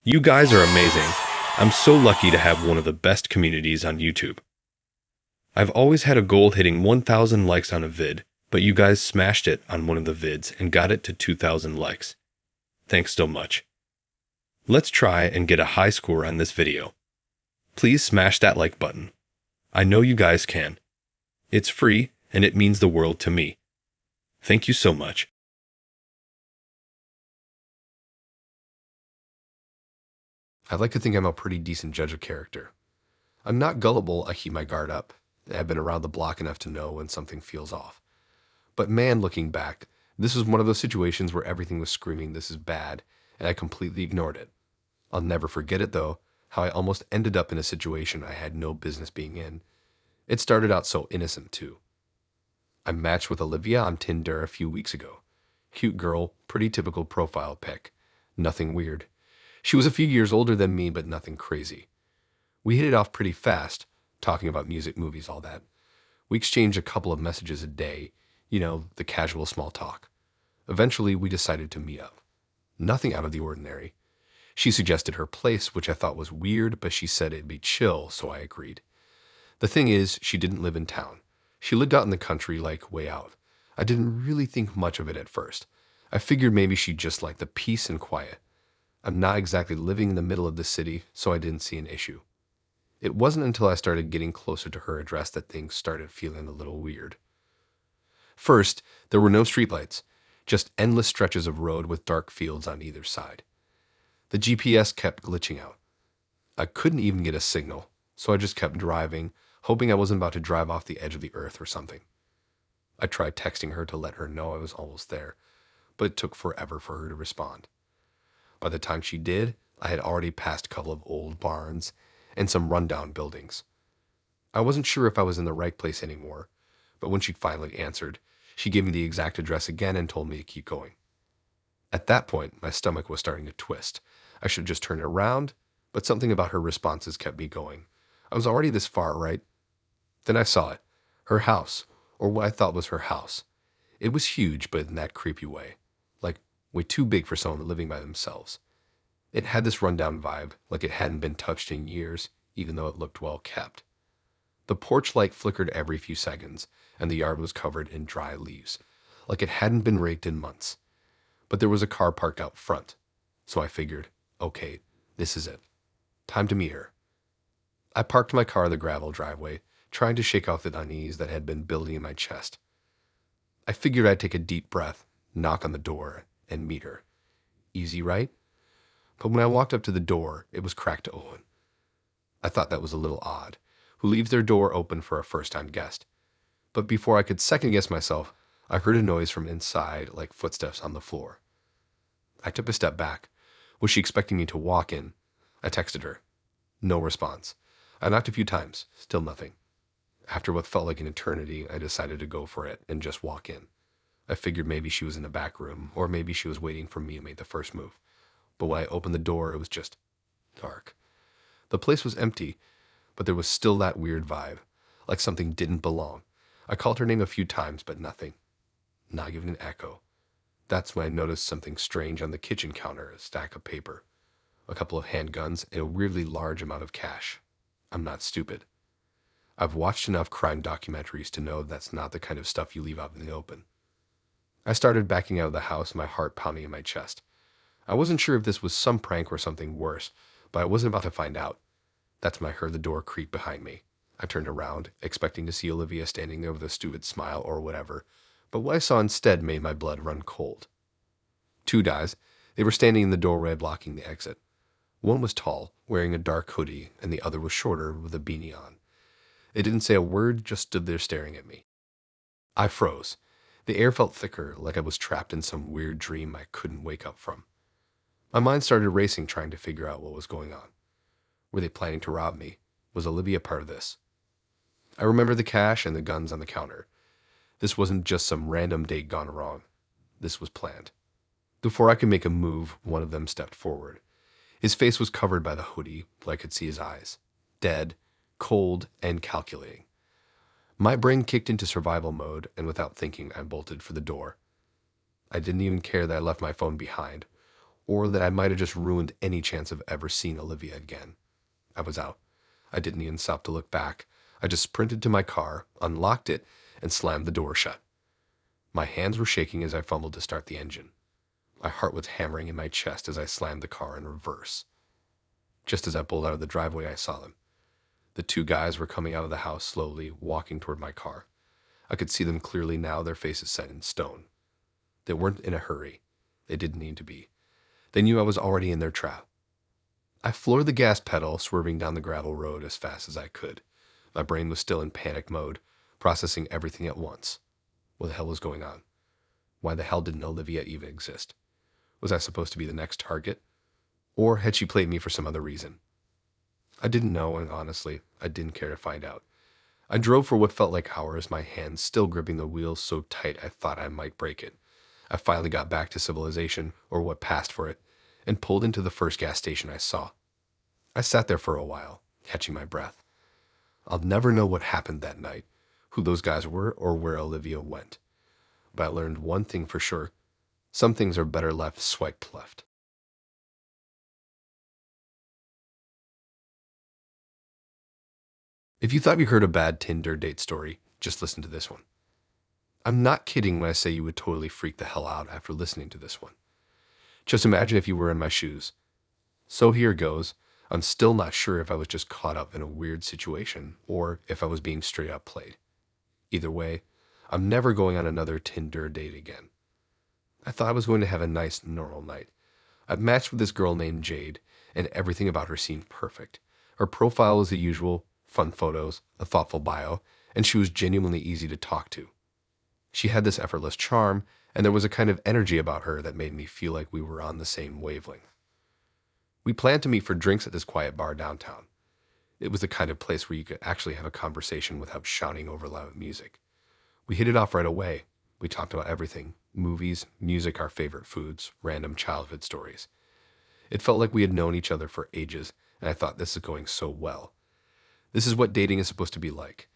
You guys are amazing. I'm so lucky to have one of the best communities on YouTube. I've always had a goal hitting 1,000 likes on a vid, but you guys smashed it on one of the vids and got it to 2,000 likes. Thanks so much. Let's try and get a high score on this video. Please smash that like button. I know you guys can. It's free and it means the world to me. Thank you so much. I like to think I'm a pretty decent judge of character. I'm not gullible, I keep my guard up. I've been around the block enough to know when something feels off. But man, looking back, this was one of those situations where everything was screaming this is bad, and I completely ignored it. I'll never forget it though, how I almost ended up in a situation I had no business being in. It started out so innocent too. I matched with Olivia on Tinder a few weeks ago. Cute girl, pretty typical profile pic. Nothing weird. She was a few years older than me, but nothing crazy. We hit it off pretty fast, talking about music, movies, all that. We exchanged a couple of messages a day, the casual small talk. Eventually, we decided to meet up. Nothing out of the ordinary. She suggested her place, which I thought was weird, but she said it'd be chill, so I agreed. The thing is, she didn't live in town. She lived out in the country, like way out. I didn't really think much of it at first. I figured maybe she just liked the peace and quiet. I'm not exactly living in the middle of the city, so I didn't see an issue. It wasn't until I started getting closer to her address that things started feeling a little weird. First, there were no streetlights, just endless stretches of road with dark fields on either side. The GPS kept glitching out. I couldn't even get a signal, so I just kept driving, hoping I wasn't about to drive off the edge of the earth or something. I tried texting her to let her know I was almost there, but it took forever for her to respond. By the time she did, I had already passed a couple of old barns and some rundown buildings. I wasn't sure if I was in the right place anymore, but when she finally answered, she gave me the exact address again and told me to keep going. At that point, my stomach was starting to twist. I should have just turned around, but something about her responses kept me going. I was already this far, right? Then I saw it. Her house, or what I thought was her house. It was huge, but in that creepy way. Like, way too big for someone living by themselves. It had this rundown vibe, like it hadn't been touched in years, even though it looked well kept. The porch light flickered every few seconds, and the yard was covered in dry leaves, like it hadn't been raked in months. But there was a car parked out front, so I figured, okay, this is it. Time to meet her. I parked my car in the gravel driveway, trying to shake off the unease that had been building in my chest. I figured I'd take a deep breath, knock on the door, and meet her. Easy, right? But when I walked up to the door, it was cracked open. I thought that was a little odd. Who leaves their door open for a first-time guest? But before I could second-guess myself, I heard a noise from inside, like footsteps on the floor. I took a step back. Was she expecting me to walk in? I texted her. No response. I knocked a few times. Still nothing. After what felt like an eternity, I decided to go for it and just walk in. I figured maybe she was in the back room, or maybe she was waiting for me to make the first move. But when I opened the door, it was just dark. The place was empty, but there was still that weird vibe, like something didn't belong. I called her name a few times, but nothing. Not even an echo. That's when I noticed something strange on the kitchen counter, a stack of paper, a couple of handguns, and a weirdly large amount of cash. I'm not stupid. I've watched enough crime documentaries to know that's not the kind of stuff you leave out in the open. I started backing out of the house, my heart pounding in my chest. I wasn't sure if this was some prank or something worse, but I wasn't about to find out. That's when I heard the door creak behind me. I turned around, expecting to see Olivia standing there with a stupid smile or whatever, but what I saw instead made my blood run cold. Two guys. They were standing in the doorway blocking the exit. One was tall, wearing a dark hoodie, and the other was shorter, with a beanie on. They didn't say a word, just stood there staring at me. I froze. The air felt thicker, like I was trapped in some weird dream I couldn't wake up from. My mind started racing, trying to figure out what was going on. Were they planning to rob me? Was Olivia part of this? I remember the cash and the guns on the counter. This wasn't just some random date gone wrong. This was planned. Before I could make a move, one of them stepped forward. His face was covered by the hoodie, but I could see his eyes. Dead, cold, and calculating. My brain kicked into survival mode, and without thinking, I bolted for the door. I didn't even care that I left my phone behind. or that I might have just ruined any chance of ever seeing Olivia again. I was out. I didn't even stop to look back. I just sprinted to my car, unlocked it, and slammed the door shut. My hands were shaking as I fumbled to start the engine. My heart was hammering in my chest as I slammed the car in reverse. Just as I pulled out of the driveway, I saw them. The two guys were coming out of the house slowly, walking toward my car. I could see them clearly now, their faces set in stone. They weren't in a hurry. They didn't need to be. They knew I was already in their trap. I floored the gas pedal, swerving down the gravel road as fast as I could. My brain was still in panic mode, processing everything at once. What the hell was going on? Why the hell didn't Olivia even exist? Was I supposed to be the next target? Or had she played me for some other reason? I didn't know, and honestly, I didn't care to find out. I drove for what felt like hours, my hands still gripping the wheel so tight I thought I might break it. I finally got back to civilization, or what passed for it, and pulled into the first gas station I saw. I sat there for a while, catching my breath. I'll never know what happened that night, who those guys were, or where Olivia went. But I learned one thing for sure. Some things are better left swiped left. If you thought you heard a bad Tinder date story, just listen to this one. I'm not kidding when I say you would totally freak the hell out after listening to this one. Just imagine if you were in my shoes. So here goes. I'm still not sure if I was just caught up in a weird situation or if I was being straight up played. Either way, I'm never going on another Tinder date again. I thought I was going to have a nice, normal night. I've matched with this girl named Jade, and everything about her seemed perfect. Her profile was the usual, fun photos, a thoughtful bio, and she was genuinely easy to talk to. She had this effortless charm, and there was a kind of energy about her that made me feel like we were on the same wavelength. We planned to meet for drinks at this quiet bar downtown. It was the kind of place where you could actually have a conversation without shouting over loud music. We hit it off right away. We talked about everything: movies, music, our favorite foods, random childhood stories. It felt like we had known each other for ages, and I thought, this is going so well. This is what dating is supposed to be like.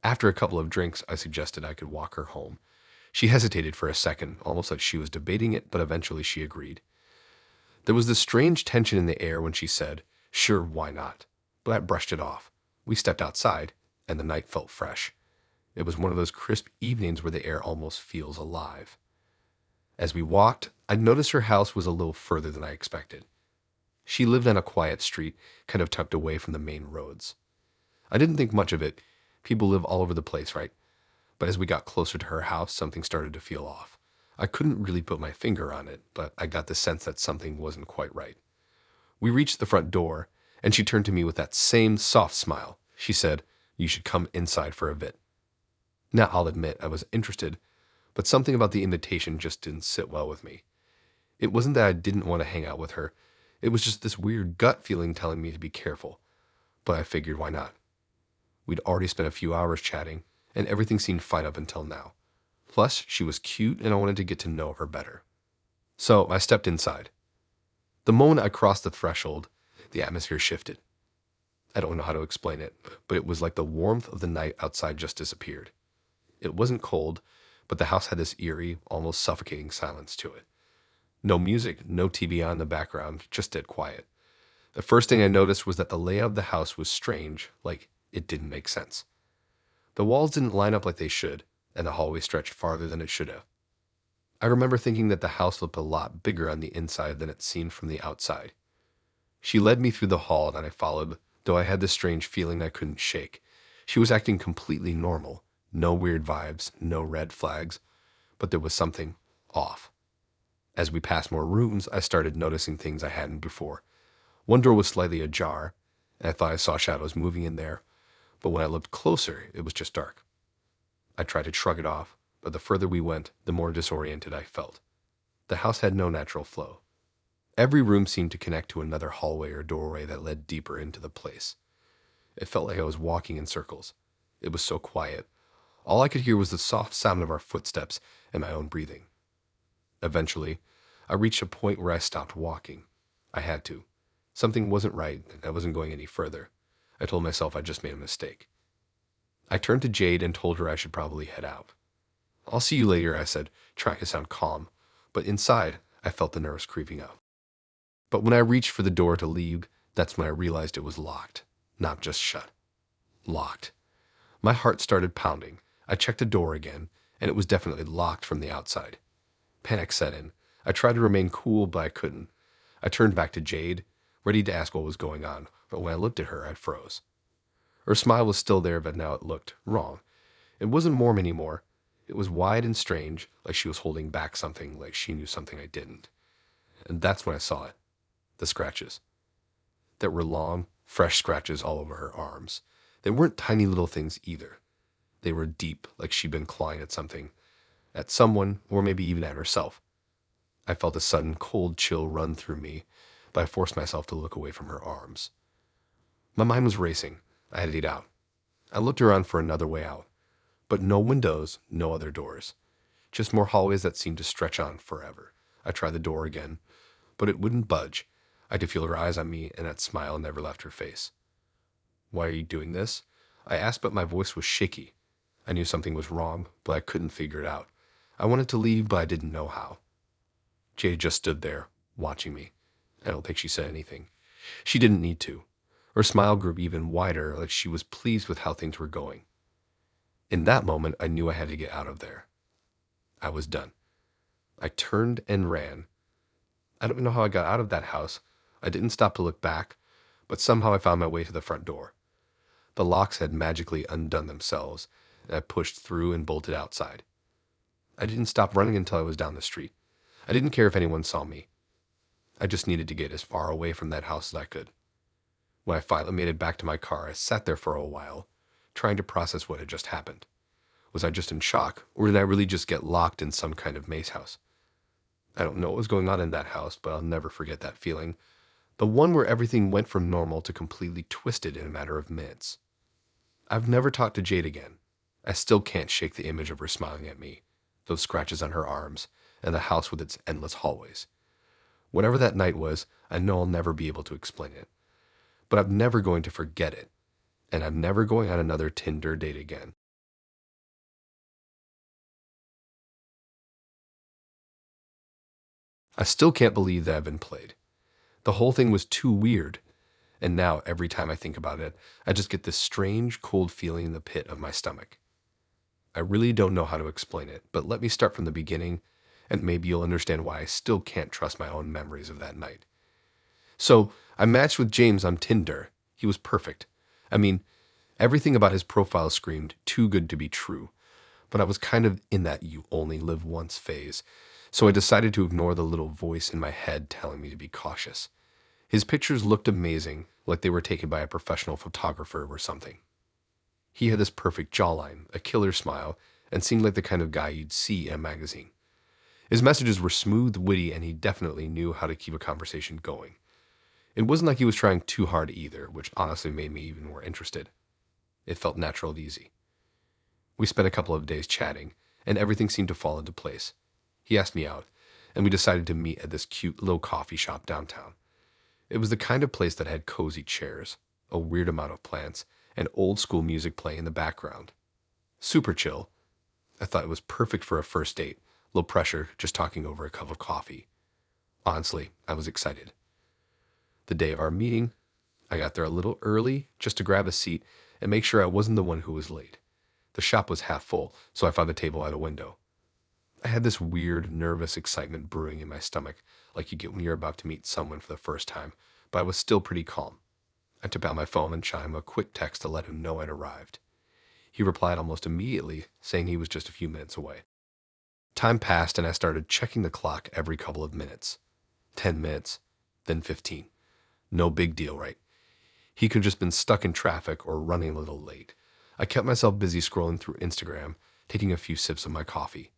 After a couple of drinks, I suggested I could walk her home. She hesitated for a second, almost like she was debating it, but eventually she agreed. There was this strange tension in the air when she said, "Sure, why not?" But I brushed it off. We stepped outside, and the night felt fresh. It was one of those crisp evenings where the air almost feels alive. As we walked, I noticed her house was a little further than I expected. She lived on a quiet street, kind of tucked away from the main roads. I didn't think much of it. People live all over the place, right? But as we got closer to her house, something started to feel off. I couldn't really put my finger on it, but I got the sense that something wasn't quite right. We reached the front door, and she turned to me with that same soft smile. She said, "You should come inside for a bit." Now, I'll admit I was interested, but something about the invitation just didn't sit well with me. It wasn't that I didn't want to hang out with her. It was just this weird gut feeling telling me to be careful. But I figured, why not? We'd already spent a few hours chatting, and everything seemed fine up until now. Plus, she was cute, and I wanted to get to know her better. So I stepped inside. The moment I crossed the threshold, the atmosphere shifted. I don't know how to explain it, but it was like the warmth of the night outside just disappeared. It wasn't cold, but the house had this eerie, almost suffocating silence to it. No music, no TV on in the background, just dead quiet. The first thing I noticed was that the layout of the house was strange, like it didn't make sense. The walls didn't line up like they should, and the hallway stretched farther than it should have. I remember thinking that the house looked a lot bigger on the inside than it seemed from the outside. She led me through the hall, and I followed, though I had this strange feeling I couldn't shake. She was acting completely normal. No weird vibes, no red flags, but there was something off. As we passed more rooms, I started noticing things I hadn't before. One door was slightly ajar, and I thought I saw shadows moving in there, but when I looked closer, it was just dark. I tried to shrug it off, but the further we went, the more disoriented I felt. The house had no natural flow. Every room seemed to connect to another hallway or doorway that led deeper into the place. It felt like I was walking in circles. It was so quiet. All I could hear was the soft sound of our footsteps and my own breathing. Eventually, I reached a point where I stopped walking. I had to. Something wasn't right, and I wasn't going any further. I told myself I just made a mistake. I turned to Jade and told her I should probably head out. "I'll see you later," I said, trying to sound calm, but inside, I felt the nerves creeping up. But when I reached for the door to leave, that's when I realized it was locked. Not just shut. Locked. My heart started pounding. I checked the door again, and it was definitely locked from the outside. Panic set in. I tried to remain cool, but I couldn't. I turned back to Jade, ready to ask what was going on, but when I looked at her, I froze. Her smile was still there, but now it looked wrong. It wasn't warm anymore. It was wide and strange, like she was holding back something, like she knew something I didn't. And that's when I saw it. The scratches. That were long, fresh scratches all over her arms. They weren't tiny little things either. They were deep, like she'd been clawing at something, at someone, or maybe even at herself. I felt a sudden cold chill run through me, but I forced myself to look away from her arms. My mind was racing. I had to get out. I looked around for another way out, but no windows, no other doors. Just more hallways that seemed to stretch on forever. I tried the door again, but it wouldn't budge. I could feel her eyes on me, and that smile never left her face. "Why are you doing this?" I asked, but my voice was shaky. I knew something was wrong, but I couldn't figure it out. I wanted to leave, but I didn't know how. Jade just stood there, watching me. I don't think she said anything. She didn't need to. Her smile grew even wider, like she was pleased with how things were going. In that moment, I knew I had to get out of there. I was done. I turned and ran. I don't know how I got out of that house. I didn't stop to look back, but somehow I found my way to the front door. The locks had magically undone themselves, and I pushed through and bolted outside. I didn't stop running until I was down the street. I didn't care if anyone saw me. I just needed to get as far away from that house as I could. When I finally made it back to my car, I sat there for a while, trying to process what had just happened. Was I just in shock, or did I really just get locked in some kind of maze house? I don't know what was going on in that house, but I'll never forget that feeling. The one where everything went from normal to completely twisted in a matter of minutes. I've never talked to Jade again. I still can't shake the image of her smiling at me, those scratches on her arms, and the house with its endless hallways. Whatever that night was, I know I'll never be able to explain it. But I'm never going to forget it, and I'm never going on another Tinder date again. I still can't believe that I've been played. The whole thing was too weird, and now every time I think about it, I just get this strange, cold feeling in the pit of my stomach. I really don't know how to explain it, but let me start from the beginning, and maybe you'll understand why I still can't trust my own memories of that night. So, I matched with James on Tinder. He was perfect. I mean, everything about his profile screamed too good to be true, but I was kind of in that you only live once phase, so I decided to ignore the little voice in my head telling me to be cautious. His pictures looked amazing, like they were taken by a professional photographer or something. He had this perfect jawline, a killer smile, and seemed like the kind of guy you'd see in a magazine. His messages were smooth, witty, and he definitely knew how to keep a conversation going. It wasn't like he was trying too hard either, which honestly made me even more interested. It felt natural and easy. We spent a couple of days chatting, and everything seemed to fall into place. He asked me out, and we decided to meet at this cute little coffee shop downtown. It was the kind of place that had cozy chairs, a weird amount of plants, and old school music playing in the background. Super chill. I thought it was perfect for a first date. Low pressure, just talking over a cup of coffee. Honestly, I was excited. The day of our meeting, I got there a little early just to grab a seat and make sure I wasn't the one who was late. The shop was half full, so I found a table at a window. I had this weird, nervous excitement brewing in my stomach, like you get when you're about to meet someone for the first time, but I was still pretty calm. I took out my phone and shot him a quick text to let him know I'd arrived. He replied almost immediately, saying he was just a few minutes away. Time passed and I started checking the clock every couple of minutes. 10 minutes, then 15. No big deal, right? He could have just been stuck in traffic or running a little late. I kept myself busy scrolling through Instagram, taking a few sips of my coffee.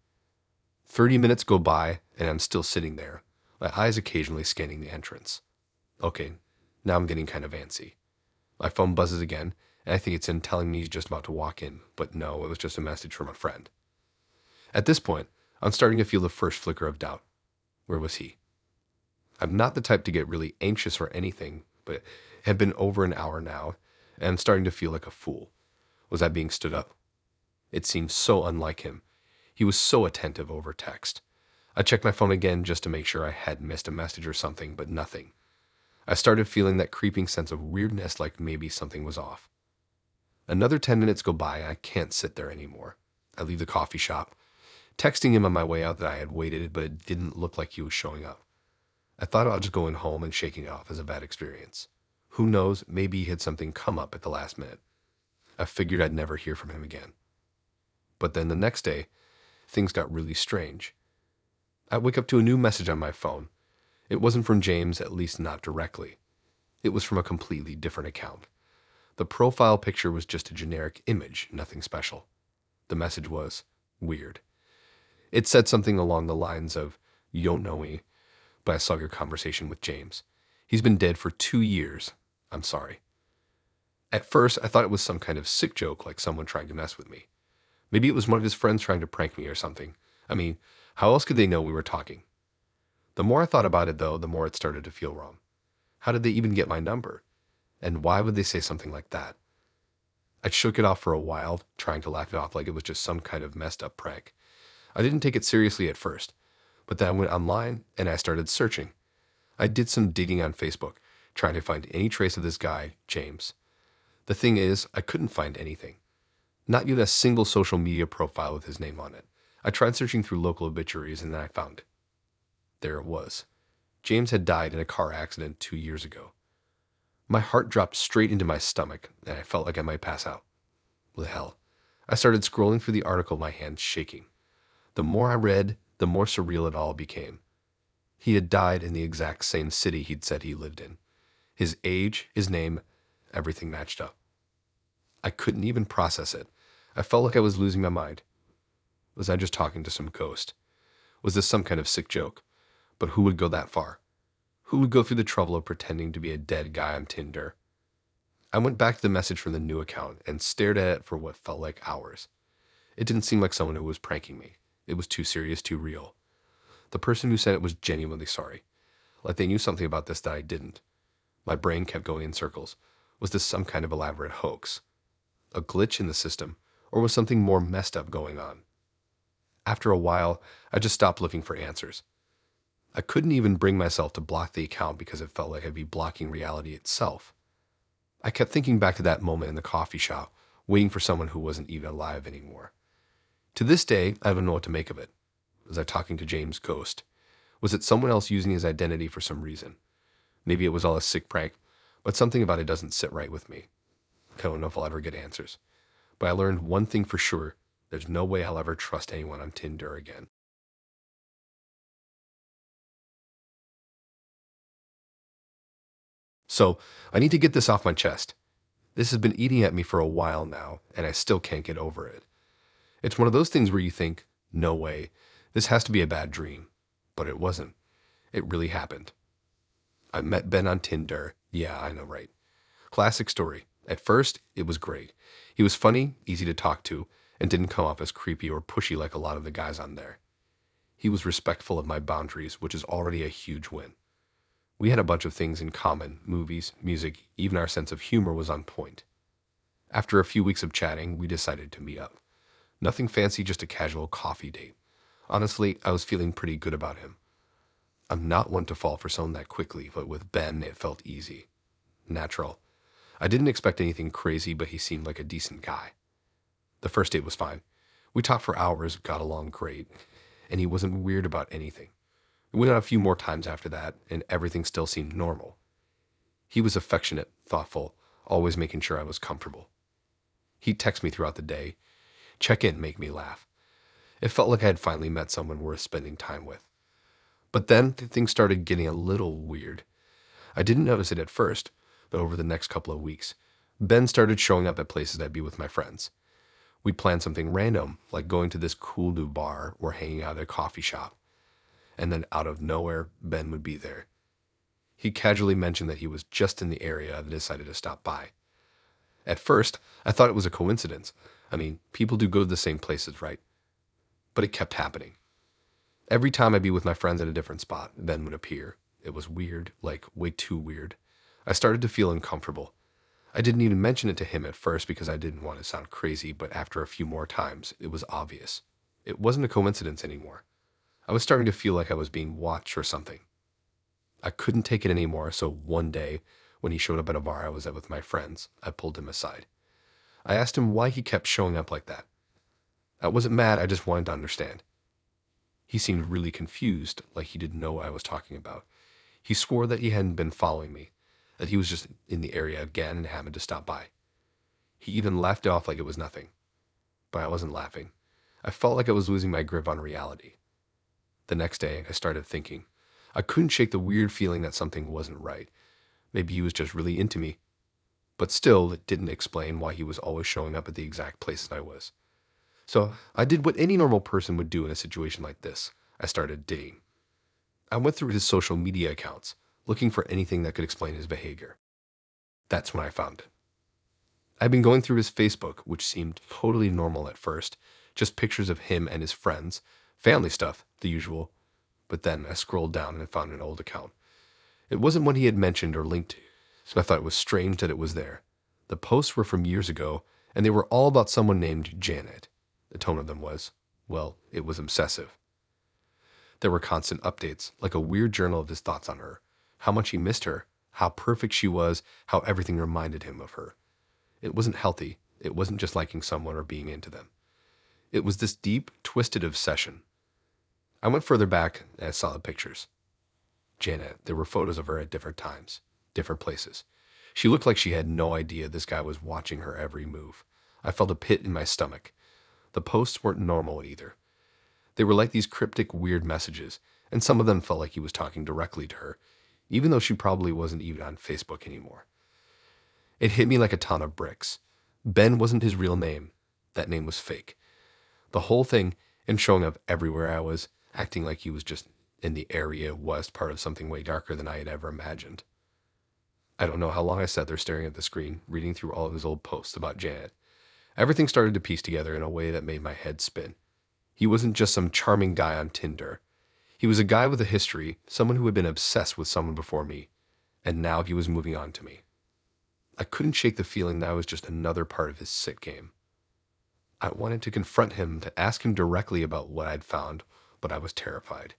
30 minutes go by and I'm still sitting there, my eyes occasionally scanning the entrance. Okay, now I'm getting kind of antsy. My phone buzzes again, and I think it's him telling me he's just about to walk in, but no, it was just a message from a friend. At this point, I'm starting to feel the first flicker of doubt. Where was he? I'm not the type to get really anxious or anything, but it had been over an hour now, and I'm starting to feel like a fool. Was I being stood up? It seemed so unlike him. He was so attentive over text. I checked my phone again just to make sure I hadn't missed a message or something, but nothing. I started feeling that creeping sense of weirdness, like maybe something was off. Another 10 minutes go by and I can't sit there anymore. I leave the coffee shop, texting him on my way out that I had waited, but it didn't look like he was showing up. I thought about just going home and shaking it off as a bad experience. Who knows, maybe he had something come up at the last minute. I figured I'd never hear from him again. But then the next day, things got really strange. I wake up to a new message on my phone. It wasn't from James, at least not directly. It was from a completely different account. The profile picture was just a generic image, nothing special. The message was weird. It said something along the lines of, "You don't know me, but I saw your conversation with James. He's been dead for 2 years. I'm sorry." At first, I thought it was some kind of sick joke, like someone trying to mess with me. Maybe it was one of his friends trying to prank me or something. I mean, how else could they know we were talking? The more I thought about it, though, the more it started to feel wrong. How did they even get my number? And why would they say something like that? I shook it off for a while, trying to laugh it off like it was just some kind of messed up prank. I didn't take it seriously at first, but then I went online and I started searching. I did some digging on Facebook, trying to find any trace of this guy, James. The thing is, I couldn't find anything. Not even a single social media profile with his name on it. I tried searching through local obituaries and then I found it. There it was. James had died in a car accident 2 years ago. My heart dropped straight into my stomach and I felt like I might pass out. What the hell? I started scrolling through the article, my hands shaking. The more I read, the more surreal it all became. He had died in the exact same city he'd said he lived in. His age, his name, everything matched up. I couldn't even process it. I felt like I was losing my mind. Was I just talking to some ghost? Was this some kind of sick joke? But who would go that far? Who would go through the trouble of pretending to be a dead guy on Tinder? I went back to the message from the new account and stared at it for what felt like hours. It didn't seem like someone who was pranking me. It was too serious, too real. The person who sent it was genuinely sorry. Like they knew something about this that I didn't. My brain kept going in circles. Was this some kind of elaborate hoax? A glitch in the system? Or was something more messed up going on? After a while, I just stopped looking for answers. I couldn't even bring myself to block the account because it felt like I'd be blocking reality itself. I kept thinking back to that moment in the coffee shop, waiting for someone who wasn't even alive anymore. To this day, I don't know what to make of it. Was I talking to James' ghost? Was it someone else using his identity for some reason? Maybe it was all a sick prank, but something about it doesn't sit right with me. I don't know if I'll ever get answers. But I learned one thing for sure. There's no way I'll ever trust anyone on Tinder again. So, I need to get this off my chest. This has been eating at me for a while now, and I still can't get over it. It's one of those things where you think, no way, this has to be a bad dream. But it wasn't. It really happened. I met Ben on Tinder. Yeah, I know, right? Classic story. At first, it was great. He was funny, easy to talk to, and didn't come off as creepy or pushy like a lot of the guys on there. He was respectful of my boundaries, which is already a huge win. We had a bunch of things in common: movies, music, even our sense of humor was on point. After a few weeks of chatting, we decided to meet up. Nothing fancy, just a casual coffee date. Honestly, I was feeling pretty good about him. I'm not one to fall for someone that quickly, but with Ben, it felt easy. Natural. I didn't expect anything crazy, but he seemed like a decent guy. The first date was fine. We talked for hours, got along great, and he wasn't weird about anything. We went out a few more times after that, and everything still seemed normal. He was affectionate, thoughtful, always making sure I was comfortable. He'd text me throughout the day, check in, make me laugh. It felt like I had finally met someone worth spending time with. But then things started getting a little weird. I didn't notice it at first, but over the next couple of weeks, Ben started showing up at places I'd be with my friends. We'd plan something random, like going to this cool new bar or hanging out at a coffee shop. And then out of nowhere, Ben would be there. He casually mentioned that he was just in the area and decided to stop by. At first, I thought it was a coincidence. I mean, people do go to the same places, right? But it kept happening. Every time I'd be with my friends at a different spot, Ben would appear. It was weird, like way too weird. I started to feel uncomfortable. I didn't even mention it to him at first because I didn't want to sound crazy, but after a few more times, it was obvious. It wasn't a coincidence anymore. I was starting to feel like I was being watched or something. I couldn't take it anymore, so one day, when he showed up at a bar I was at with my friends, I pulled him aside. I asked him why he kept showing up like that. I wasn't mad, I just wanted to understand. He seemed really confused, like he didn't know what I was talking about. He swore that he hadn't been following me, that he was just in the area again and happened to stop by. He even laughed it off like it was nothing. But I wasn't laughing. I felt like I was losing my grip on reality. The next day, I started thinking. I couldn't shake the weird feeling that something wasn't right. Maybe he was just really into me. But still, it didn't explain why he was always showing up at the exact places I was. So I did what any normal person would do in a situation like this. I started digging. I went through his social media accounts, looking for anything that could explain his behavior. That's when I found it. I'd been going through his Facebook, which seemed totally normal at first, just pictures of him and his friends, family stuff, the usual. But then I scrolled down and found an old account. It wasn't one he had mentioned or linked to, so I thought it was strange that it was there. The posts were from years ago, and they were all about someone named Janet. The tone of them was, well, it was obsessive. There were constant updates, like a weird journal of his thoughts on her, how much he missed her, how perfect she was, how everything reminded him of her. It wasn't healthy. It wasn't just liking someone or being into them. It was this deep, twisted obsession. I went further back and I saw the pictures. Janet, there were photos of her at different times, different places. She looked like she had no idea this guy was watching her every move. I felt a pit in my stomach. The posts weren't normal either. They were like these cryptic, weird messages, and some of them felt like he was talking directly to her, even though she probably wasn't even on Facebook anymore. It hit me like a ton of bricks. Ben wasn't his real name. That name was fake. The whole thing, and showing up everywhere I was, acting like he was just in the area, was part of something way darker than I had ever imagined. I don't know how long I sat there staring at the screen, reading through all of his old posts about Janet. Everything started to piece together in a way that made my head spin. He wasn't just some charming guy on Tinder. He was a guy with a history, someone who had been obsessed with someone before me, and now he was moving on to me. I couldn't shake the feeling that I was just another part of his sick game. I wanted to confront him, to ask him directly about what I'd found, but I was terrified.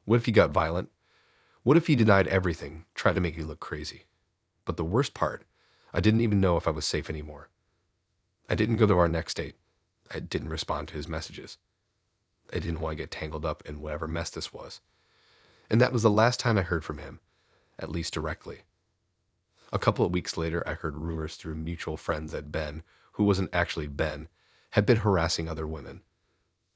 What if he got violent? What if he denied everything, tried to make me look crazy? But the worst part, I didn't even know if I was safe anymore. I didn't go to our next date. I didn't respond to his messages. I didn't want to get tangled up in whatever mess this was. And that was the last time I heard from him, at least directly. A couple of weeks later, I heard rumors through mutual friends that Ben, who wasn't actually Ben, had been harassing other women.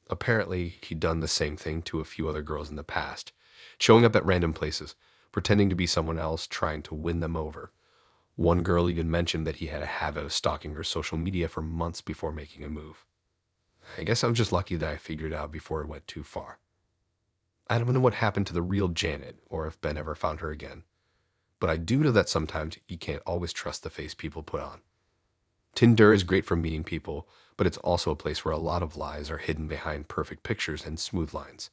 Apparently, he'd done the same thing to a few other girls in the past, showing up at random places, pretending to be someone else, trying to win them over. One girl even mentioned that he had a habit of stalking her social media for months before making a move. I guess I was just lucky that I figured it out before it went too far. I don't know what happened to the real Janet, or if Ben ever found her again. But I do know that sometimes you can't always trust the face people put on. Tinder is great for meeting people, but it's also a place where a lot of lies are hidden behind perfect pictures and smooth lines.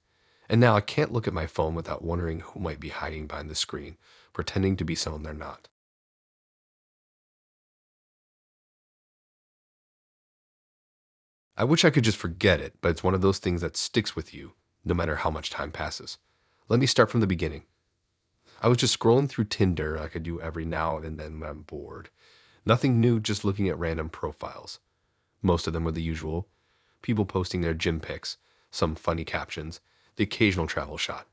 And now I can't look at my phone without wondering who might be hiding behind the screen, pretending to be someone they're not. I wish I could just forget it, but it's one of those things that sticks with you, no matter how much time passes. Let me start from the beginning. I was just scrolling through Tinder like I do every now and then when I'm bored. Nothing new, just looking at random profiles. Most of them were the usual. People posting their gym pics, some funny captions, the occasional travel shot.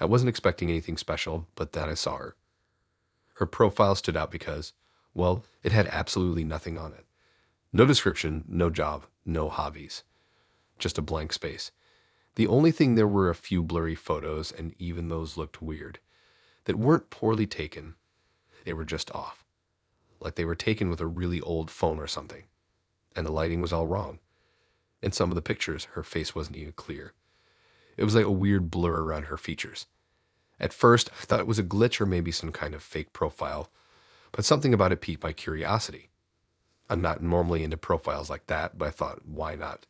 I wasn't expecting anything special, but then I saw her. Her profile stood out because, well, it had absolutely nothing on it. No description, no job, no hobbies. Just a blank space. The only thing there were a few blurry photos, and even those looked weird. That weren't poorly taken. They were just off. Like they were taken with a really old phone or something. And the lighting was all wrong. In some of the pictures, her face wasn't even clear. It was like a weird blur around her features. At first, I thought it was a glitch or maybe some kind of fake profile, but something about it piqued my curiosity. I'm not normally into profiles like that, but I thought, why not?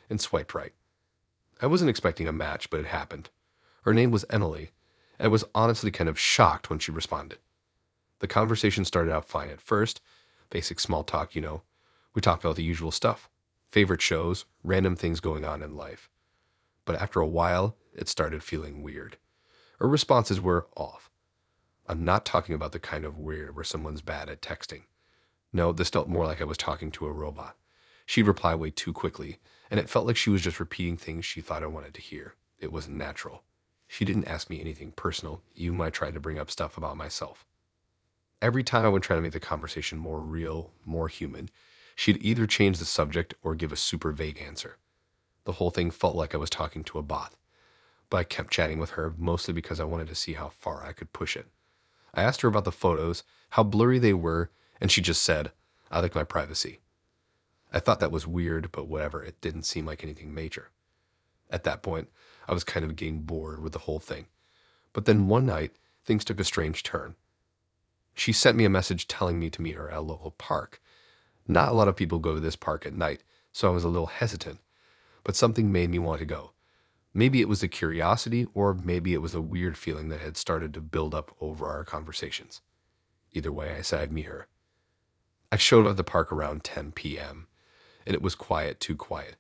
And swiped right. I wasn't expecting a match, but it happened. Her name was Emily, and I was honestly kind of shocked when she responded. The conversation started out fine at first, basic small talk, you know. We talked about the usual stuff, favorite shows, random things going on in life. But after a while, it started feeling weird. Her responses were off. I'm not talking about the kind of weird where someone's bad at texting. No, this felt more like I was talking to a robot. She'd reply way too quickly, and it felt like she was just repeating things she thought I wanted to hear. It wasn't natural. She didn't ask me anything personal, even when I tried to bring up stuff about myself. Every time I would try to make the conversation more real, more human, she'd either change the subject or give a super vague answer. The whole thing felt like I was talking to a bot, but I kept chatting with her mostly because I wanted to see how far I could push it. I asked her about the photos, how blurry they were, and she just said, I like my privacy. I thought that was weird, but whatever, it didn't seem like anything major. At that point, I was kind of getting bored with the whole thing. But then one night, things took a strange turn. She sent me a message telling me to meet her at a local park. Not a lot of people go to this park at night, so I was a little hesitant, but something made me want to go. Maybe it was the curiosity, or maybe it was a weird feeling that had started to build up over our conversations. Either way, I said I'd meet her. I showed up at the park around 10 p.m., and it was quiet, too quiet.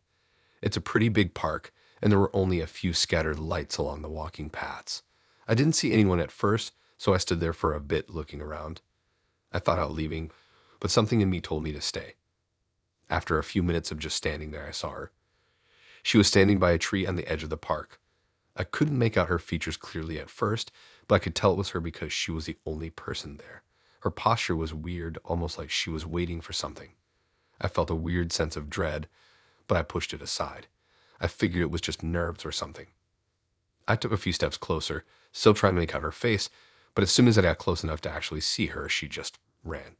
It's a pretty big park, and there were only a few scattered lights along the walking paths. I didn't see anyone at first, so I stood there for a bit looking around. I thought about leaving, but something in me told me to stay. After a few minutes of just standing there, I saw her. She was standing by a tree on the edge of the park. I couldn't make out her features clearly at first, but I could tell it was her because she was the only person there. Her posture was weird, almost like she was waiting for something. I felt a weird sense of dread, but I pushed it aside. I figured it was just nerves or something. I took a few steps closer, still trying to make out her face, but as soon as I got close enough to actually see her, she just ran.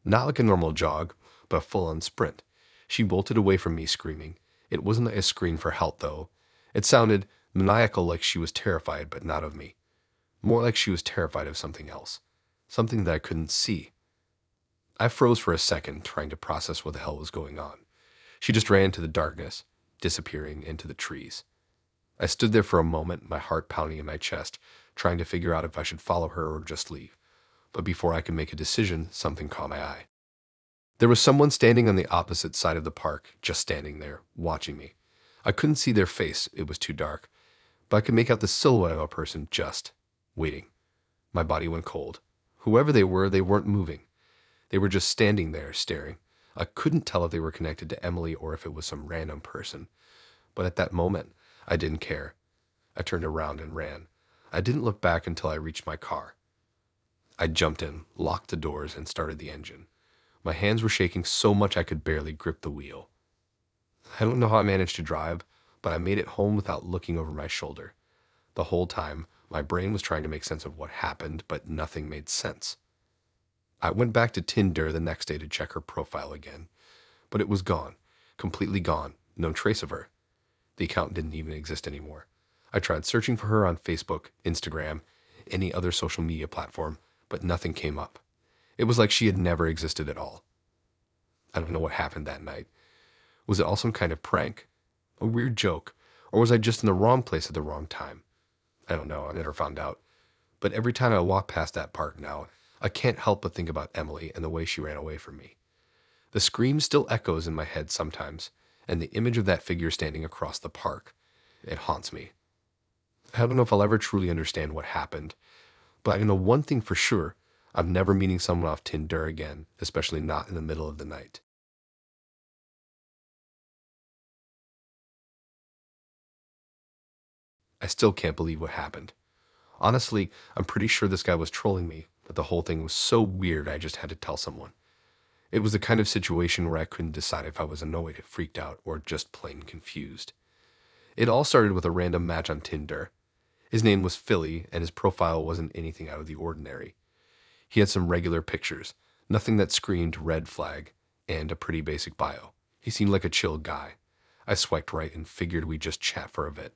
Not like a normal jog, but a full-on sprint. She bolted away from me screaming. It wasn't a scream for help, though. It sounded maniacal, like she was terrified, but not of me. More like she was terrified of something else. Something that I couldn't see. I froze for a second, trying to process what the hell was going on. She just ran into the darkness, disappearing into the trees. I stood there for a moment, my heart pounding in my chest, trying to figure out if I should follow her or just leave. But before I could make a decision, something caught my eye. There was someone standing on the opposite side of the park, just standing there, watching me. I couldn't see their face, it was too dark, but I could make out the silhouette of a person just waiting. My body went cold. Whoever they weren't moving. They were just standing there, staring. I couldn't tell if they were connected to Emily or if it was some random person. But at that moment, I didn't care. I turned around and ran. I didn't look back until I reached my car. I jumped in, locked the doors, and started the engine. My hands were shaking so much I could barely grip the wheel. I don't know how I managed to drive, but I made it home without looking over my shoulder. The whole time, my brain was trying to make sense of what happened, but nothing made sense. I went back to Tinder the next day to check her profile again, but it was gone, completely gone, no trace of her. The account didn't even exist anymore. I tried searching for her on Facebook, Instagram, any other social media platform, but nothing came up. It was like she had never existed at all. I don't know what happened that night. Was it all some kind of prank? A weird joke? Or was I just in the wrong place at the wrong time? I don't know, I never found out. But every time I walk past that park now, I can't help but think about Emily and the way she ran away from me. The scream still echoes in my head sometimes, and the image of that figure standing across the park, it haunts me. I don't know if I'll ever truly understand what happened, but I know one thing for sure. I'm never meeting someone off Tinder again, especially not in the middle of the night. I still can't believe what happened. Honestly, I'm pretty sure this guy was trolling me, but the whole thing was so weird I just had to tell someone. It was the kind of situation where I couldn't decide if I was annoyed, freaked out, or just plain confused. It all started with a random match on Tinder. His name was Philly, and his profile wasn't anything out of the ordinary. He had some regular pictures, nothing that screamed red flag, and a pretty basic bio. He seemed like a chill guy. I swiped right and figured we'd just chat for a bit.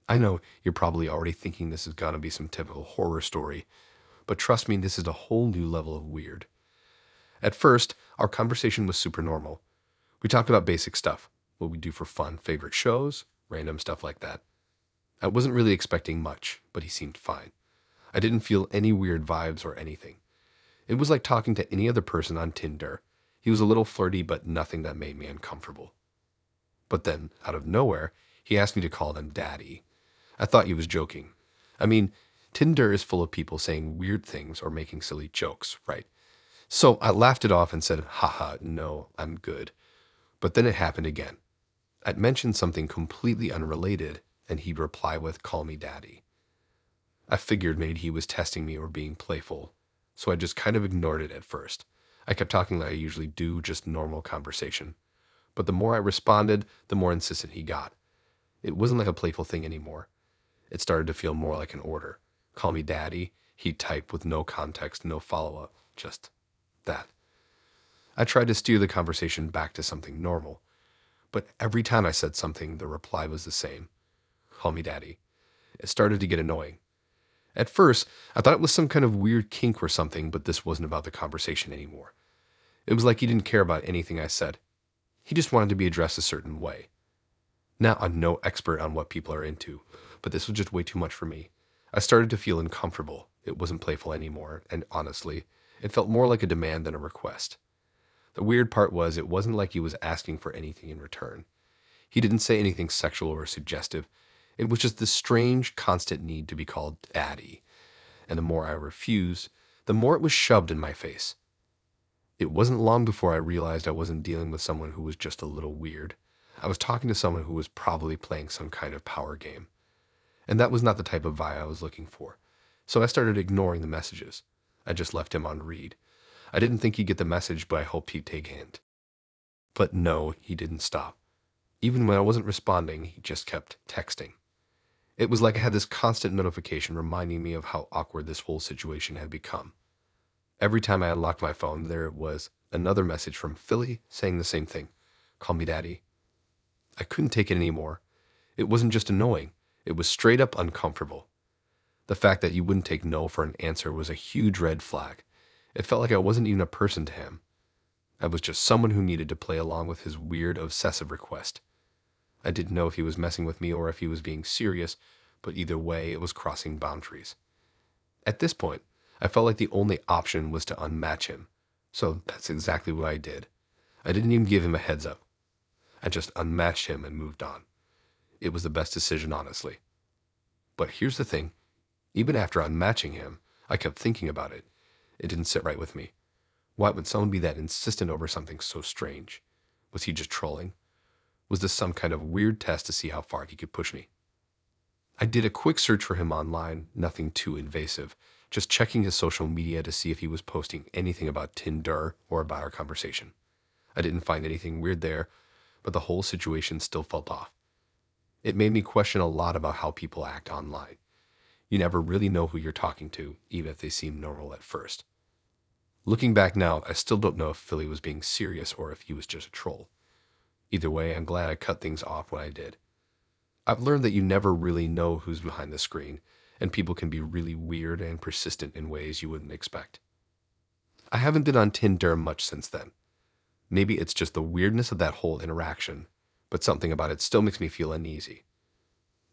I know you're probably already thinking this is gonna be some typical horror story, but trust me, this is a whole new level of weird. At first, our conversation was super normal. We talked about basic stuff, what we do for fun, favorite shows, random stuff like that. I wasn't really expecting much, but he seemed fine. I didn't feel any weird vibes or anything. It was like talking to any other person on Tinder. He was a little flirty, but nothing that made me uncomfortable. But then, out of nowhere, He asked me to call them daddy. I thought he was joking. I mean, Tinder is full of people saying weird things or making silly jokes, right? So I laughed it off and said, haha, no, I'm good. But then it happened again. I'd mentioned something completely unrelated, and he'd reply with, call me daddy. I figured maybe he was testing me or being playful, so I just kind of ignored it at first. I kept talking like I usually do, just normal conversation. But the more I responded, the more insistent he got. It wasn't like a playful thing anymore. It started to feel more like an order. Call me daddy, he'd type with no context, no follow-up, just that. I tried to steer the conversation back to something normal, but every time I said something, the reply was the same. Call me daddy. It started to get annoying. At first, I thought it was some kind of weird kink or something, but this wasn't about the conversation anymore. It was like he didn't care about anything I said. He just wanted to be addressed a certain way. Now, I'm no expert on what people are into, but this was just way too much for me. I started to feel uncomfortable. It wasn't playful anymore, and honestly, it felt more like a demand than a request. The weird part was it wasn't like he was asking for anything in return. He didn't say anything sexual or suggestive. It was just this strange, constant need to be called daddy. And the more I refused, the more it was shoved in my face. It wasn't long before I realized I wasn't dealing with someone who was just a little weird. I was talking to someone who was probably playing some kind of power game. And that was not the type of vibe I was looking for. So I started ignoring the messages. I just left him on read. I didn't think he'd get the message, but I hoped he'd take a hint. But no, he didn't stop. Even when I wasn't responding, he just kept texting. It was like I had this constant notification reminding me of how awkward this whole situation had become. Every time I unlocked my phone, there was another message from Philly saying the same thing. Call me daddy. I couldn't take it anymore. It wasn't just annoying. It was straight up uncomfortable. The fact that you wouldn't take no for an answer was a huge red flag. It felt like I wasn't even a person to him. I was just someone who needed to play along with his weird, obsessive request. I didn't know if he was messing with me or if he was being serious, but either way, it was crossing boundaries. At this point, I felt like the only option was to unmatch him. So that's exactly what I did. I didn't even give him a heads up. I just unmatched him and moved on. It was the best decision, honestly. But here's the thing. Even after unmatching him, I kept thinking about it. It didn't sit right with me. Why would someone be that insistent over something so strange? Was he just trolling? Was this some kind of weird test to see how far he could push me? I did a quick search for him online, nothing too invasive, just checking his social media to see if he was posting anything about Tinder or about our conversation. I didn't find anything weird there, but the whole situation still felt off. It made me question a lot about how people act online. You never really know who you're talking to, even if they seem normal at first. Looking back now, I still don't know if Philly was being serious or if he was just a troll. Either way, I'm glad I cut things off when I did. I've learned that you never really know who's behind the screen, and people can be really weird and persistent in ways you wouldn't expect. I haven't been on Tinder much since then. Maybe it's just the weirdness of that whole interaction, but something about it still makes me feel uneasy.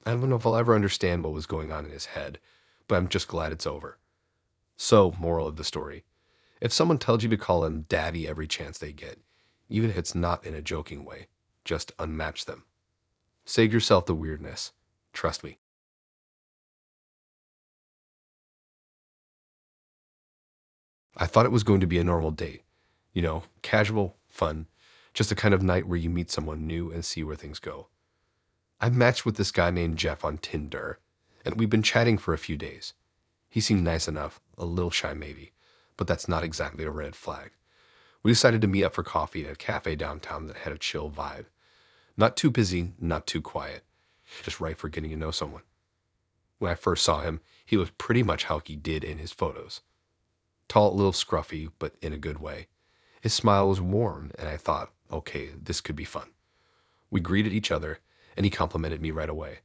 I don't know if I'll ever understand what was going on in his head, but I'm just glad it's over. So, moral of the story. If someone tells you to call him daddy every chance they get, even if it's not in a joking way, just unmatch them. Save yourself the weirdness. Trust me. I thought it was going to be a normal date. Casual, fun, just a kind of night where you meet someone new and see where things go. I matched with this guy named Jeff on Tinder, and we've been chatting for a few days. He seemed nice enough, a little shy maybe, but that's not exactly a red flag. We decided to meet up for coffee at a cafe downtown that had a chill vibe. Not too busy, not too quiet, just right for getting to know someone. When I first saw him, he was pretty much how he did in his photos. Tall, a little scruffy, but in a good way. His smile was warm, and I thought, okay, this could be fun. We greeted each other, and he complimented me right away.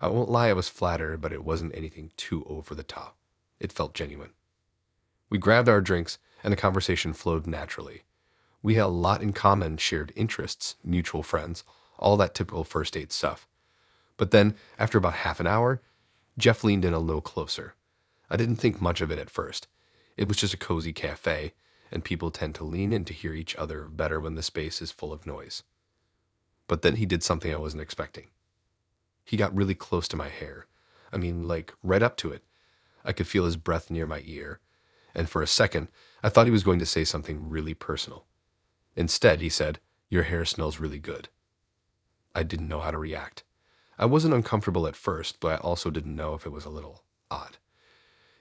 I won't lie, I was flattered, but it wasn't anything too over the top. It felt genuine. We grabbed our drinks, and the conversation flowed naturally. We had a lot in common, shared interests, mutual friends, all that typical first date stuff. But then, after about half an hour, Jeff leaned in a little closer. I didn't think much of it at first. It was just a cozy cafe, and people tend to lean in to hear each other better when the space is full of noise. But then he did something I wasn't expecting. He got really close to my hair. I mean, like, right up to it. I could feel his breath near my ear, and for a second, I thought he was going to say something really personal. Instead, he said, "Your hair smells really good." I didn't know how to react. I wasn't uncomfortable at first, but I also didn't know if it was a little odd.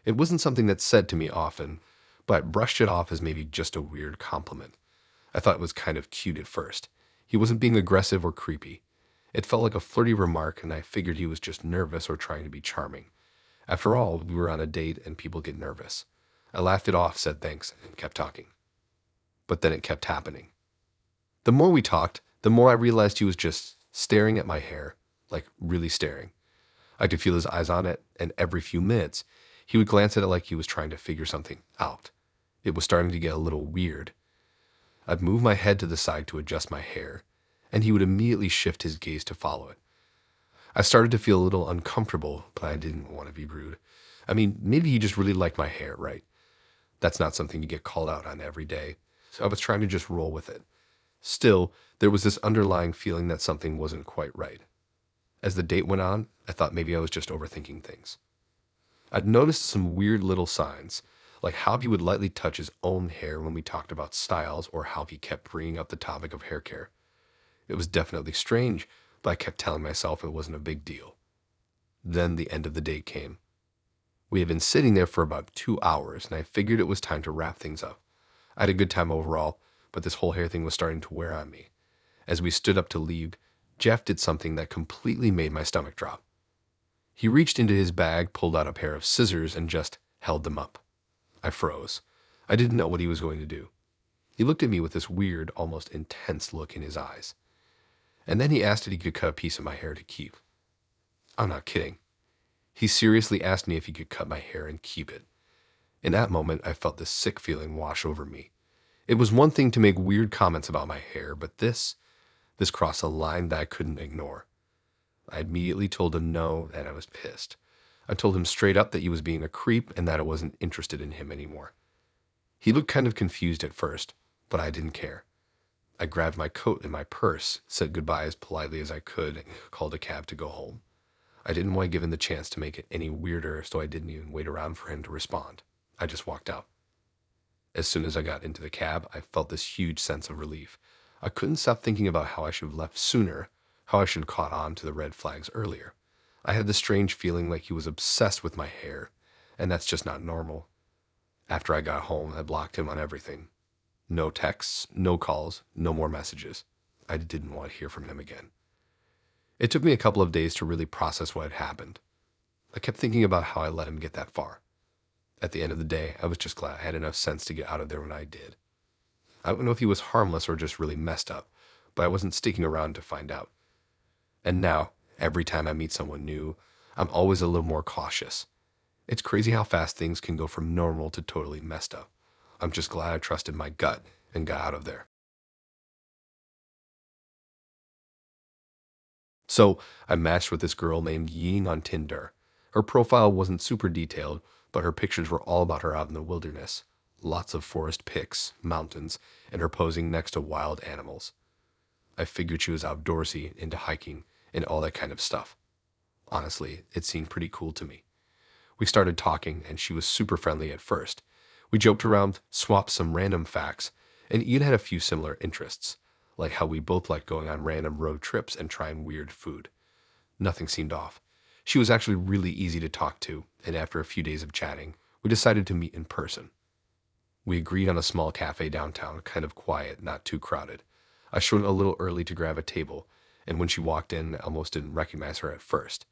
It wasn't something that's said to me often, but I brushed it off as maybe just a weird compliment. I thought it was kind of cute at first. He wasn't being aggressive or creepy. It felt like a flirty remark, and I figured he was just nervous or trying to be charming. After all, we were on a date and people get nervous. I laughed it off, said thanks, and kept talking. But then it kept happening. The more we talked, the more I realized he was just staring at my hair, like really staring. I could feel his eyes on it, and every few minutes, he would glance at it like he was trying to figure something out. It was starting to get a little weird. I'd move my head to the side to adjust my hair, and he would immediately shift his gaze to follow it. I started to feel a little uncomfortable, but I didn't want to be rude. I mean, maybe he just really liked my hair, right? That's not something you get called out on every day, so I was trying to just roll with it. Still, there was this underlying feeling that something wasn't quite right. As the date went on, I thought maybe I was just overthinking things. I'd noticed some weird little signs, like how he would lightly touch his own hair when we talked about styles or how he kept bringing up the topic of hair care. It was definitely strange, but I kept telling myself it wasn't a big deal. Then the end of the date came. We had been sitting there for about 2 hours, and I figured it was time to wrap things up. I had a good time overall, but this whole hair thing was starting to wear on me. As we stood up to leave, Jeff did something that completely made my stomach drop. He reached into his bag, pulled out a pair of scissors, and just held them up. I froze. I didn't know what he was going to do. He looked at me with this weird, almost intense look in his eyes. And then he asked if he could cut a piece of my hair to keep. I'm not kidding. He seriously asked me if he could cut my hair and keep it. In that moment, I felt this sick feeling wash over me. It was one thing to make weird comments about my hair, but this crossed a line that I couldn't ignore. I immediately told him no, and I was pissed. I told him straight up that he was being a creep and that I wasn't interested in him anymore. He looked kind of confused at first, but I didn't care. I grabbed my coat and my purse, said goodbye as politely as I could, and called a cab to go home. I didn't want to give him the chance to make it any weirder, so I didn't even wait around for him to respond. I just walked out. As soon as I got into the cab, I felt this huge sense of relief. I couldn't stop thinking about how I should have left sooner, how I should have caught on to the red flags earlier. I had this strange feeling like he was obsessed with my hair, and that's just not normal. After I got home, I blocked him on everything. No texts, no calls, no more messages. I didn't want to hear from him again. It took me a couple of days to really process what had happened. I kept thinking about how I let him get that far. At the end of the day, I was just glad I had enough sense to get out of there when I did. I don't know if he was harmless or just really messed up, but I wasn't sticking around to find out. And now, every time I meet someone new, I'm always a little more cautious. It's crazy how fast things can go from normal to totally messed up. I'm just glad I trusted my gut and got out of there. So, I matched with this girl named Ying on Tinder. Her profile wasn't super detailed, but her pictures were all about her out in the wilderness. Lots of forest pics, mountains, and her posing next to wild animals. I figured she was outdoorsy, into hiking, and all that kind of stuff. Honestly, it seemed pretty cool to me. We started talking, and she was super friendly at first. We joked around, swapped some random facts, and even had a few similar interests, like how we both liked going on random road trips and trying weird food. Nothing seemed off. She was actually really easy to talk to, and after a few days of chatting, we decided to meet in person. We agreed on a small cafe downtown, kind of quiet, not too crowded. I showed up a little early to grab a table, and when she walked in, I almost didn't recognize her at first.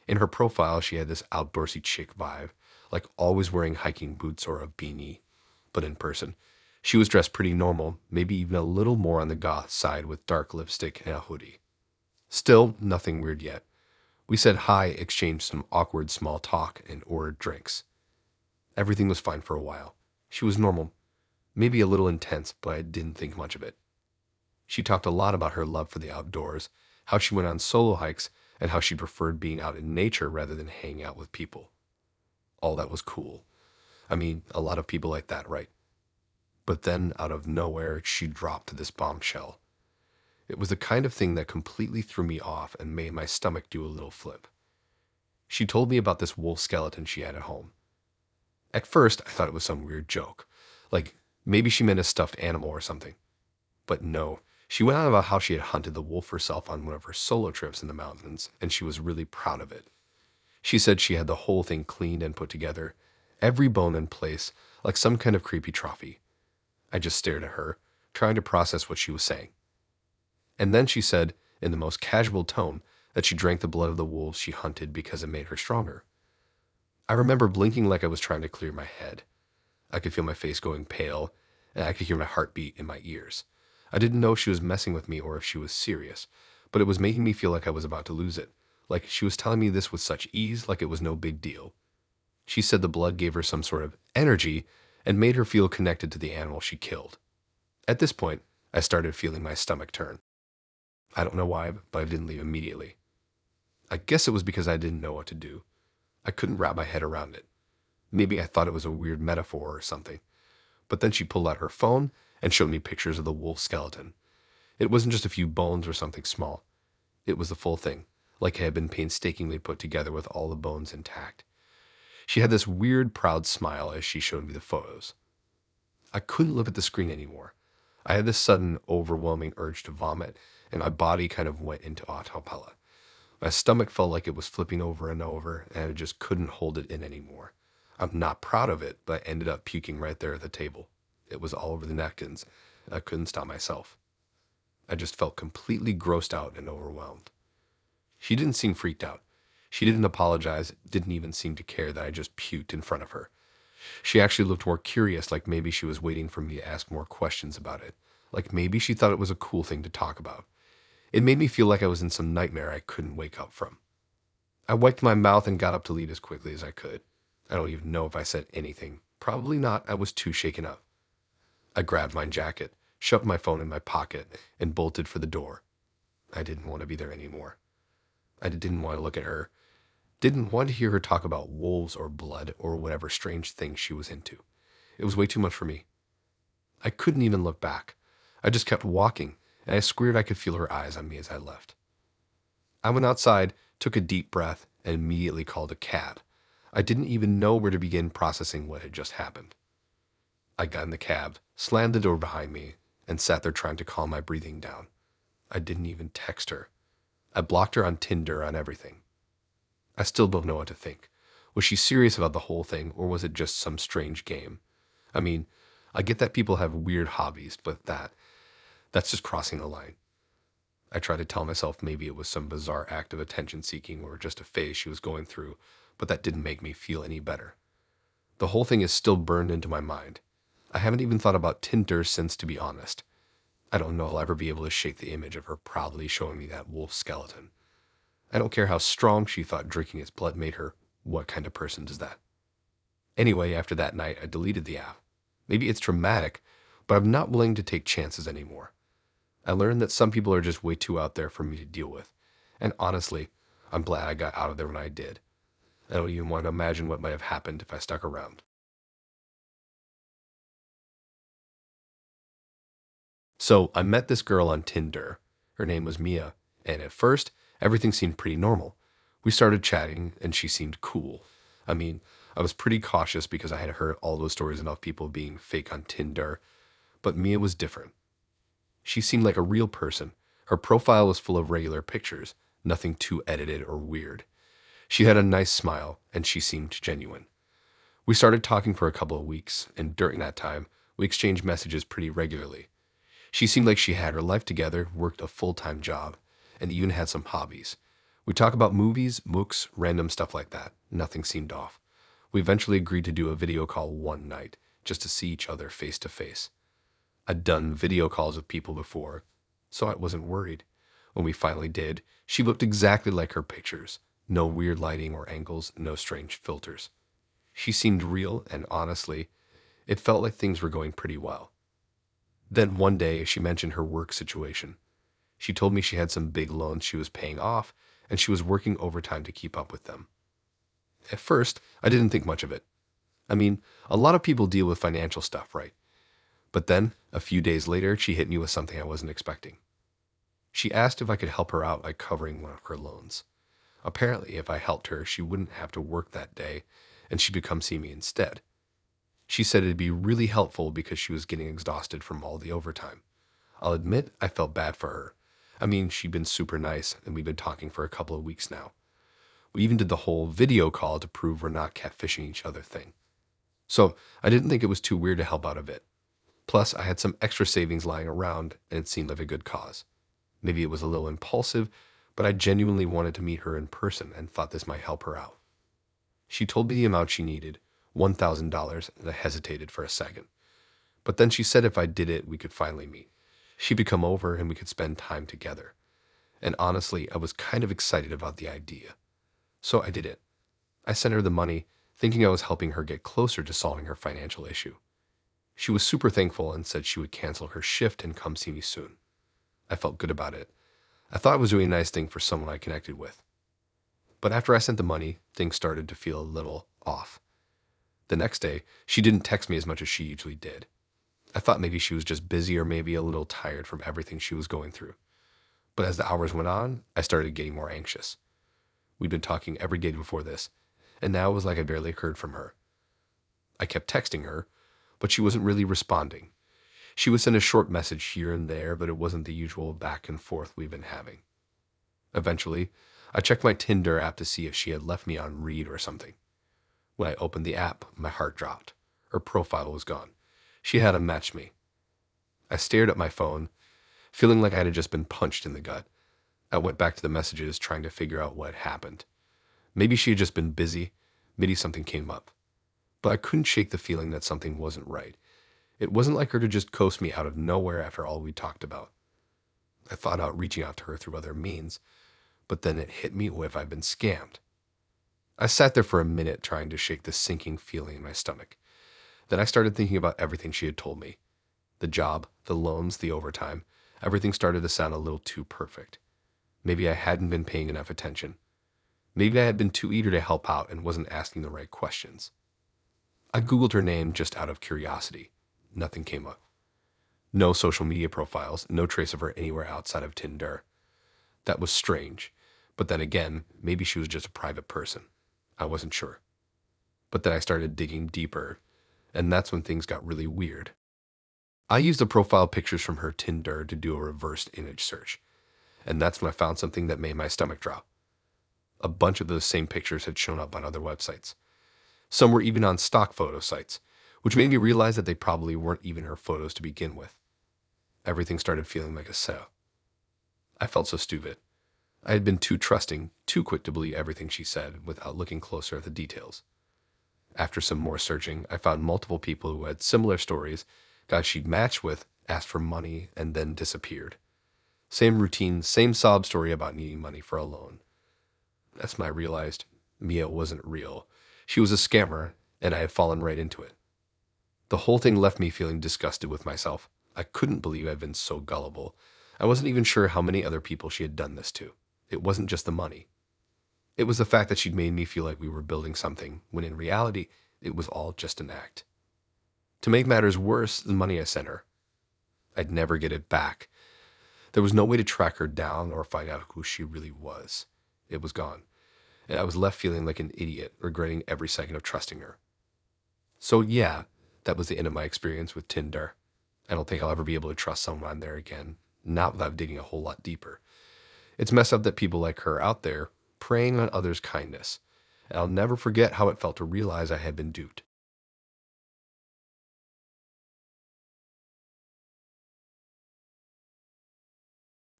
In her profile, she had this outdoorsy chick vibe, like always wearing hiking boots or a beanie. But in person, she was dressed pretty normal, maybe even a little more on the goth side with dark lipstick and a hoodie. Still, nothing weird yet. We said hi, exchanged some awkward small talk, and ordered drinks. Everything was fine for a while. She was normal, maybe a little intense, but I didn't think much of it. She talked a lot about her love for the outdoors, how she went on solo hikes, and how she preferred being out in nature rather than hanging out with people. All that was cool. I mean, a lot of people like that, right? But then, out of nowhere, she dropped this bombshell. It was the kind of thing that completely threw me off and made my stomach do a little flip. She told me about this wolf skeleton she had at home. At first, I thought it was some weird joke, like maybe she meant a stuffed animal or something. But no, she went on about how she had hunted the wolf herself on one of her solo trips in the mountains, and she was really proud of it. She said she had the whole thing cleaned and put together, every bone in place, like some kind of creepy trophy. I just stared at her, trying to process what she was saying. And then she said, in the most casual tone, that she drank the blood of the wolves she hunted because it made her stronger. I remember blinking like I was trying to clear my head. I could feel my face going pale, and I could hear my heartbeat in my ears. I didn't know if she was messing with me or if she was serious, but it was making me feel like I was about to lose it, like she was telling me this with such ease, like it was no big deal. She said the blood gave her some sort of energy and made her feel connected to the animal she killed. At this point, I started feeling my stomach turn. I don't know why, but I didn't leave immediately. I guess it was because I didn't know what to do. I couldn't wrap my head around it. Maybe I thought it was a weird metaphor or something. But then she pulled out her phone and showed me pictures of the wolf skeleton. It wasn't just a few bones or something small. It was the full thing, like it had been painstakingly put together with all the bones intact. She had this weird, proud smile as she showed me the photos. I couldn't look at the screen anymore. I had this sudden, overwhelming urge to vomit, and my body kind of went into autopilot. My stomach felt like it was flipping over and over, and I just couldn't hold it in anymore. I'm not proud of it, but I ended up puking right there at the table. It was all over the napkins, and I couldn't stop myself. I just felt completely grossed out and overwhelmed. She didn't seem freaked out. She didn't apologize, didn't even seem to care that I just puked in front of her. She actually looked more curious, like maybe she was waiting for me to ask more questions about it. Like maybe she thought it was a cool thing to talk about. It made me feel like I was in some nightmare I couldn't wake up from. I wiped my mouth and got up to leave as quickly as I could. I don't even know if I said anything. Probably not. I was too shaken up. I grabbed my jacket, shoved my phone in my pocket, and bolted for the door. I didn't want to be there anymore. I didn't want to look at her. Didn't want to hear her talk about wolves or blood or whatever strange thing she was into. It was way too much for me. I couldn't even look back. I just kept walking, and I squared I could feel her eyes on me as I left. I went outside, took a deep breath, and immediately called a cab. I didn't even know where to begin processing what had just happened. I got in the cab, slammed the door behind me, and sat there trying to calm my breathing down. I didn't even text her. I blocked her on Tinder, on everything. I still don't know what to think. Was she serious about the whole thing, or was it just some strange game? I mean, I get that people have weird hobbies, but that's just crossing the line. I tried to tell myself maybe it was some bizarre act of attention seeking or just a phase she was going through, but that didn't make me feel any better. The whole thing is still burned into my mind. I haven't even thought about Tinder since, to be honest. I don't know I'll ever be able to shake the image of her proudly showing me that wolf skeleton. I don't care how strong she thought drinking its blood made her. What kind of person does that? Anyway, after that night, I deleted the app. Maybe it's traumatic, but I'm not willing to take chances anymore. I learned that some people are just way too out there for me to deal with. And honestly, I'm glad I got out of there when I did. I don't even want to imagine what might have happened if I stuck around. So I met this girl on Tinder. Her name was Mia, and at first, everything seemed pretty normal. We started chatting, and she seemed cool. I mean, I was pretty cautious because I had heard all those stories about people being fake on Tinder, but Mia was different. She seemed like a real person. Her profile was full of regular pictures, nothing too edited or weird. She had a nice smile, and she seemed genuine. We started talking for a couple of weeks, and during that time, we exchanged messages pretty regularly. She seemed like she had her life together, worked a full-time job, and even had some hobbies. We talked about movies, books, random stuff like that. Nothing seemed off. We eventually agreed to do a video call one night, just to see each other face to face. I'd done video calls with people before, so I wasn't worried. When we finally did, she looked exactly like her pictures. No weird lighting or angles, no strange filters. She seemed real, and honestly, it felt like things were going pretty well. Then one day, she mentioned her work situation. She told me she had some big loans she was paying off, and she was working overtime to keep up with them. At first, I didn't think much of it. I mean, a lot of people deal with financial stuff, right? But then, a few days later, she hit me with something I wasn't expecting. She asked if I could help her out by covering one of her loans. Apparently, if I helped her, she wouldn't have to work that day, and she'd come see me instead. She said it'd be really helpful because she was getting exhausted from all the overtime. I'll admit I felt bad for her. I mean, she'd been super nice, and we've been talking for a couple of weeks now. We even did the whole video call to prove we're not catfishing each other thing. So I didn't think it was too weird to help out a bit. Plus, I had some extra savings lying around, and it seemed like a good cause. Maybe it was a little impulsive, but I genuinely wanted to meet her in person and thought this might help her out. She told me the amount she needed, $1,000, and I hesitated for a second. But then she said if I did it, we could finally meet. She could come over and we could spend time together. And honestly, I was kind of excited about the idea. So I did it. I sent her the money, thinking I was helping her get closer to solving her financial issue. She was super thankful and said she would cancel her shift and come see me soon. I felt good about it. I thought I was doing a nice thing for someone I connected with. But after I sent the money, things started to feel a little off. The next day, she didn't text me as much as she usually did. I thought maybe she was just busy or maybe a little tired from everything she was going through. But as the hours went on, I started getting more anxious. We'd been talking every day before this, and now it was like I barely heard from her. I kept texting her, but she wasn't really responding. She would send a short message here and there, but it wasn't the usual back and forth we've been having. Eventually, I checked my Tinder app to see if she had left me on read or something. When I opened the app, my heart dropped. Her profile was gone. She hadn't matched me. I stared at my phone, feeling like I had just been punched in the gut. I went back to the messages, trying to figure out what had happened. Maybe she had just been busy. Maybe something came up. But I couldn't shake the feeling that something wasn't right. It wasn't like her to just ghost me out of nowhere after all we talked about. I thought about reaching out to her through other means, but then it hit me, what if I'd been scammed? I sat there for a minute trying to shake the sinking feeling in my stomach. Then I started thinking about everything she had told me. The job, the loans, the overtime. Everything started to sound a little too perfect. Maybe I hadn't been paying enough attention. Maybe I had been too eager to help out and wasn't asking the right questions. I Googled her name just out of curiosity. Nothing came up. No social media profiles, no trace of her anywhere outside of Tinder. That was strange. But then again, maybe she was just a private person. I wasn't sure. But then I started digging deeper, and that's when things got really weird. I used the profile pictures from her Tinder to do a reversed image search, and that's when I found something that made my stomach drop. A bunch of those same pictures had shown up on other websites. Some were even on stock photo sites, which made me realize that they probably weren't even her photos to begin with. Everything started feeling like a setup. I felt so stupid. I had been too trusting, too quick to believe everything she said without looking closer at the details. After some more searching, I found multiple people who had similar stories, guys she'd matched with, asked for money, and then disappeared. Same routine, same sob story about needing money for a loan. That's when I realized Mia wasn't real. She was a scammer, and I had fallen right into it. The whole thing left me feeling disgusted with myself. I couldn't believe I'd been so gullible. I wasn't even sure how many other people she had done this to. It wasn't just the money. It was the fact that she'd made me feel like we were building something, when in reality, it was all just an act. To make matters worse, the money I sent her, I'd never get it back. There was no way to track her down or find out who she really was. It was gone, and I was left feeling like an idiot, regretting every second of trusting her. So yeah, that was the end of my experience with Tinder. I don't think I'll ever be able to trust someone on there again, not without digging a whole lot deeper. It's messed up that people like her out there preying on others' kindness, and I'll never forget how it felt to realize I had been duped.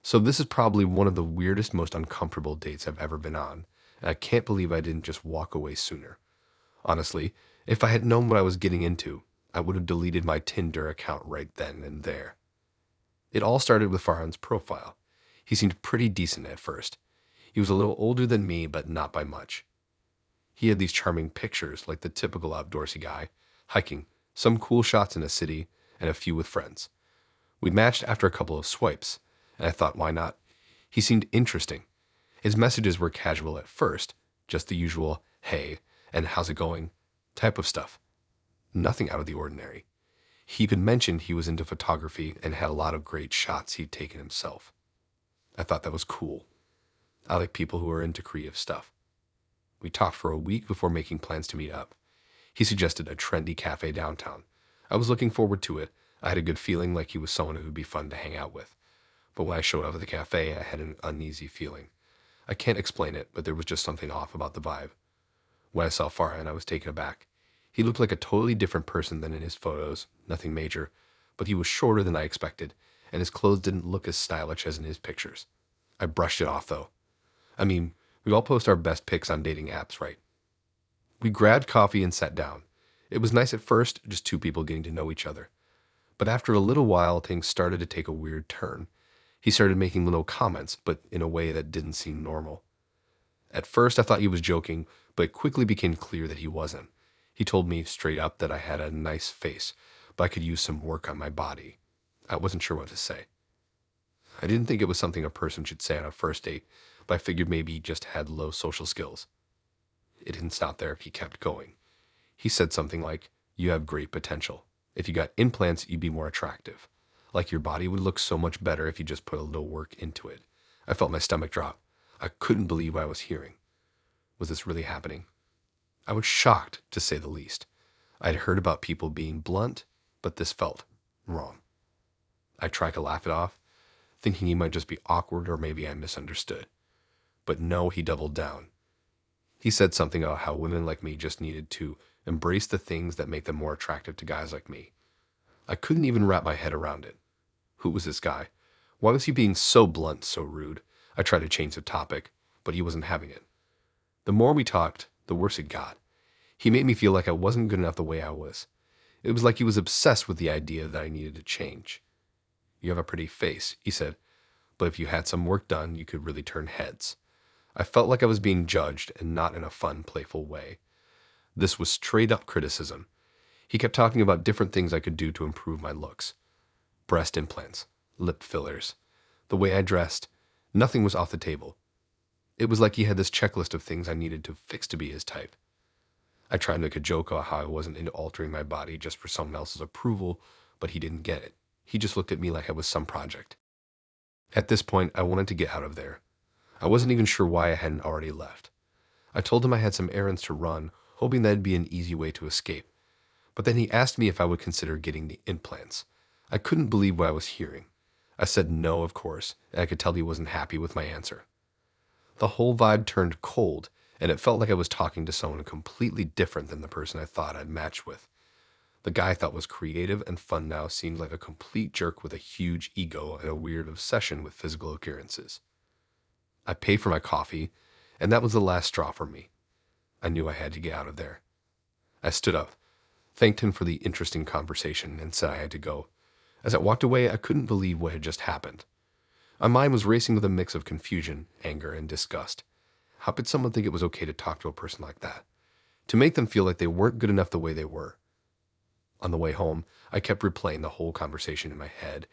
So this is probably one of the weirdest, most uncomfortable dates I've ever been on, and I can't believe I didn't just walk away sooner. Honestly, if I had known what I was getting into, I would have deleted my Tinder account right then and there. It all started with Farhan's profile. He seemed pretty decent at first. He was a little older than me, but not by much. He had these charming pictures, like the typical outdoorsy guy, hiking, some cool shots in a city, and a few with friends. We matched after a couple of swipes, and I thought, why not? He seemed interesting. His messages were casual at first, just the usual, hey, and how's it going, type of stuff. Nothing out of the ordinary. He even mentioned he was into photography and had a lot of great shots he'd taken himself. I thought that was cool. I like people who are into creative stuff. We talked for a week before making plans to meet up. He suggested a trendy cafe downtown. I was looking forward to it. I had a good feeling like he was someone who would be fun to hang out with. But when I showed up at the cafe, I had an uneasy feeling. I can't explain it, but there was just something off about the vibe. When I saw Farhan, I was taken aback. He looked like a totally different person than in his photos, nothing major, but he was shorter than I expected, and his clothes didn't look as stylish as in his pictures. I brushed it off, though. I mean, we all post our best pics on dating apps, right? We grabbed coffee and sat down. It was nice at first, just two people getting to know each other. But after a little while, things started to take a weird turn. He started making little comments, but in a way that didn't seem normal. At first, I thought he was joking, but it quickly became clear that he wasn't. He told me straight up that I had a nice face, but I could use some work on my body. I wasn't sure what to say. I didn't think it was something a person should say on a first date, but I figured maybe he just had low social skills. It didn't stop there. He kept going. He said something like, "You have great potential. If you got implants, you'd be more attractive. Like your body would look so much better if you just put a little work into it." I felt my stomach drop. I couldn't believe what I was hearing. Was this really happening? I was shocked, to say the least. I'd heard about people being blunt, but this felt wrong. I tried to laugh it off, thinking he might just be awkward or maybe I misunderstood. But no, he doubled down. He said something about how women like me just needed to embrace the things that make them more attractive to guys like me. I couldn't even wrap my head around it. Who was this guy? Why was he being so blunt, so rude? I tried to change the topic, but he wasn't having it. The more we talked, the worse it got. He made me feel like I wasn't good enough the way I was. It was like he was obsessed with the idea that I needed to change. "You have a pretty face," he said, "but if you had some work done, you could really turn heads." I felt like I was being judged and not in a fun, playful way. This was straight up criticism. He kept talking about different things I could do to improve my looks. Breast implants, lip fillers, the way I dressed. Nothing was off the table. It was like he had this checklist of things I needed to fix to be his type. I tried to make a joke about how I wasn't into altering my body just for someone else's approval, but he didn't get it. He just looked at me like I was some project. At this point, I wanted to get out of there. I wasn't even sure why I hadn't already left. I told him I had some errands to run, hoping that'd be an easy way to escape. But then he asked me if I would consider getting the implants. I couldn't believe what I was hearing. I said no, of course, and I could tell he wasn't happy with my answer. The whole vibe turned cold, and it felt like I was talking to someone completely different than the person I thought I'd matched with. The guy I thought was creative and fun now seemed like a complete jerk with a huge ego and a weird obsession with physical appearances. I paid for my coffee, and that was the last straw for me. I knew I had to get out of there. I stood up, thanked him for the interesting conversation, and said I had to go. As I walked away, I couldn't believe what had just happened. My mind was racing with a mix of confusion, anger, and disgust. How could someone think it was okay to talk to a person like that? To make them feel like they weren't good enough the way they were? On the way home, I kept replaying the whole conversation in my head,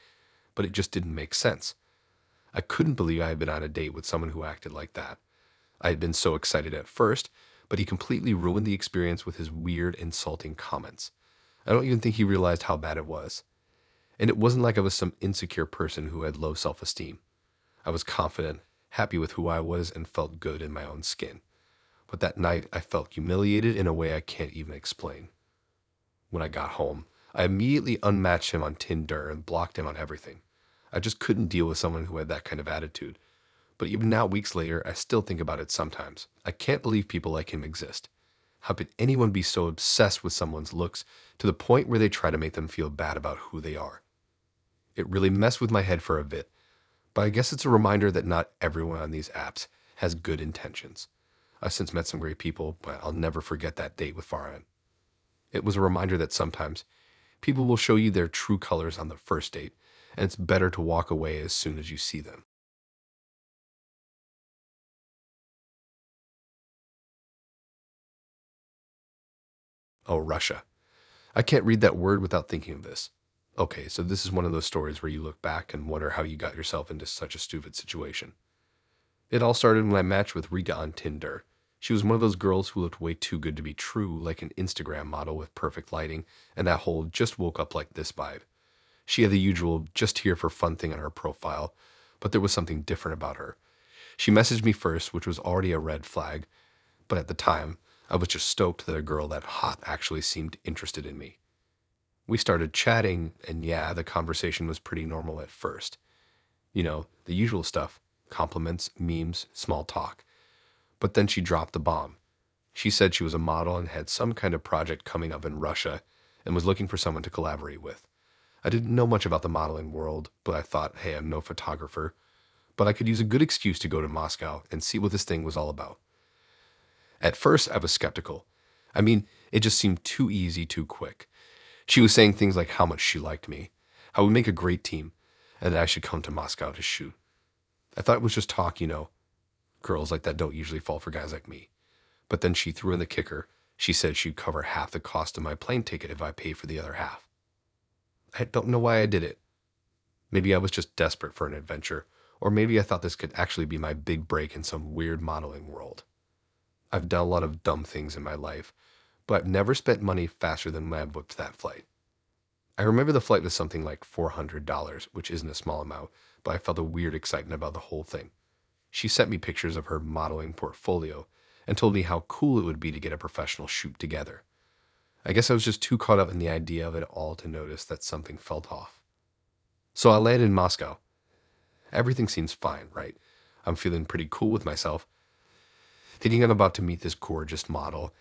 but it just didn't make sense. I couldn't believe I had been on a date with someone who acted like that. I had been so excited at first, but he completely ruined the experience with his weird, insulting comments. I don't even think he realized how bad it was. And it wasn't like I was some insecure person who had low self-esteem. I was confident, happy with who I was, and felt good in my own skin. But that night, I felt humiliated in a way I can't even explain. When I got home, I immediately unmatched him on Tinder and blocked him on everything. I just couldn't deal with someone who had that kind of attitude. But even now, weeks later, I still think about it sometimes. I can't believe people like him exist. How could anyone be so obsessed with someone's looks to the point where they try to make them feel bad about who they are? It really messed with my head for a bit, but I guess it's a reminder that not everyone on these apps has good intentions. I've since met some great people, but I'll never forget that date with Farhan. It was a reminder that sometimes people will show you their true colors on the first date, and it's better to walk away as soon as you see them. Oh, Russia. I can't read that word without thinking of this. Okay, so this is one of those stories where you look back and wonder how you got yourself into such a stupid situation. It all started when I matched with Rita on Tinder. She was one of those girls who looked way too good to be true, like an Instagram model with perfect lighting and that whole just woke up like this vibe. She had the usual just here for fun thing on her profile, But there was something different about her. She messaged me first, which was already a red flag, but at the time, I was just stoked that a girl that hot actually seemed interested in me. We started chatting, and yeah, the conversation was pretty normal at first. You know, the usual stuff: compliments, memes, small talk. But then she dropped the bomb. She said she was a model and had some kind of project coming up in Russia and was looking for someone to collaborate with. I didn't know much about the modeling world, but I thought, hey, I'm no photographer, but I could use a good excuse to go to Moscow and see what this thing was all about. At first, I was skeptical. I mean, it just seemed too easy, too quick. She was saying things like how much she liked me, how we'd make a great team, and that I should come to Moscow to shoot. I thought it was just talk, you know. Girls like that don't usually fall for guys like me. But then she threw in the kicker. She said she'd cover half the cost of my plane ticket if I paid for the other half. I don't know why I did it. Maybe I was just desperate for an adventure, or maybe I thought this could actually be my big break in some weird modeling world. I've done a lot of dumb things in my life, but I've never spent money faster than when I booked that flight. I remember the flight was something like $400, which isn't a small amount, but I felt a weird excitement about the whole thing. She sent me pictures of her modeling portfolio and told me how cool it would be to get a professional shoot together. I guess I was just too caught up in the idea of it all to notice that something felt off. So I landed in Moscow. Everything seems fine, right? I'm feeling pretty cool with myself, thinking I'm about to meet this gorgeous model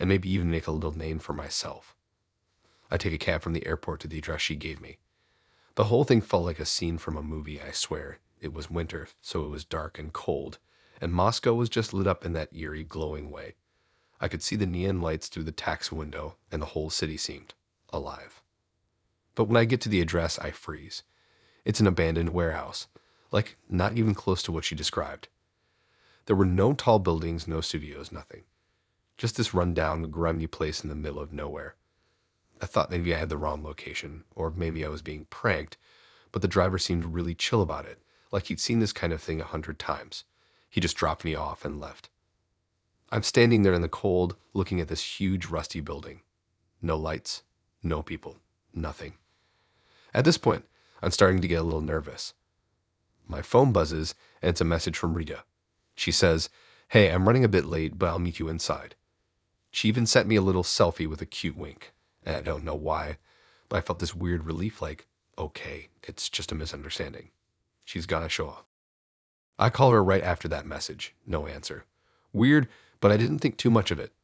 and maybe even make a little name for myself. I take a cab from the airport to the address she gave me. The whole thing felt like a scene from a movie, I swear. It was winter, so it was dark and cold, and Moscow was just lit up in that eerie, glowing way. I could see the neon lights through the taxi window, and the whole city seemed alive. But when I get to the address, I freeze. It's an abandoned warehouse, like not even close to what she described. There were no tall buildings, no studios, nothing. Just this rundown, grimy place in the middle of nowhere. I thought maybe I had the wrong location, or maybe I was being pranked, but the driver seemed really chill about it, like he'd seen this kind of thing 100 times. He just dropped me off and left. I'm standing there in the cold, looking at this huge, rusty building. No lights, no people, nothing. At this point, I'm starting to get a little nervous. My phone buzzes, and it's a message from Rita. She says, "Hey, I'm running a bit late, but I'll meet you inside." She even sent me a little selfie with a cute wink. And I don't know why, but I felt this weird relief like, okay, it's just a misunderstanding. She's gonna show up. I call her right after that message. No answer. Weird, but I didn't think too much of it.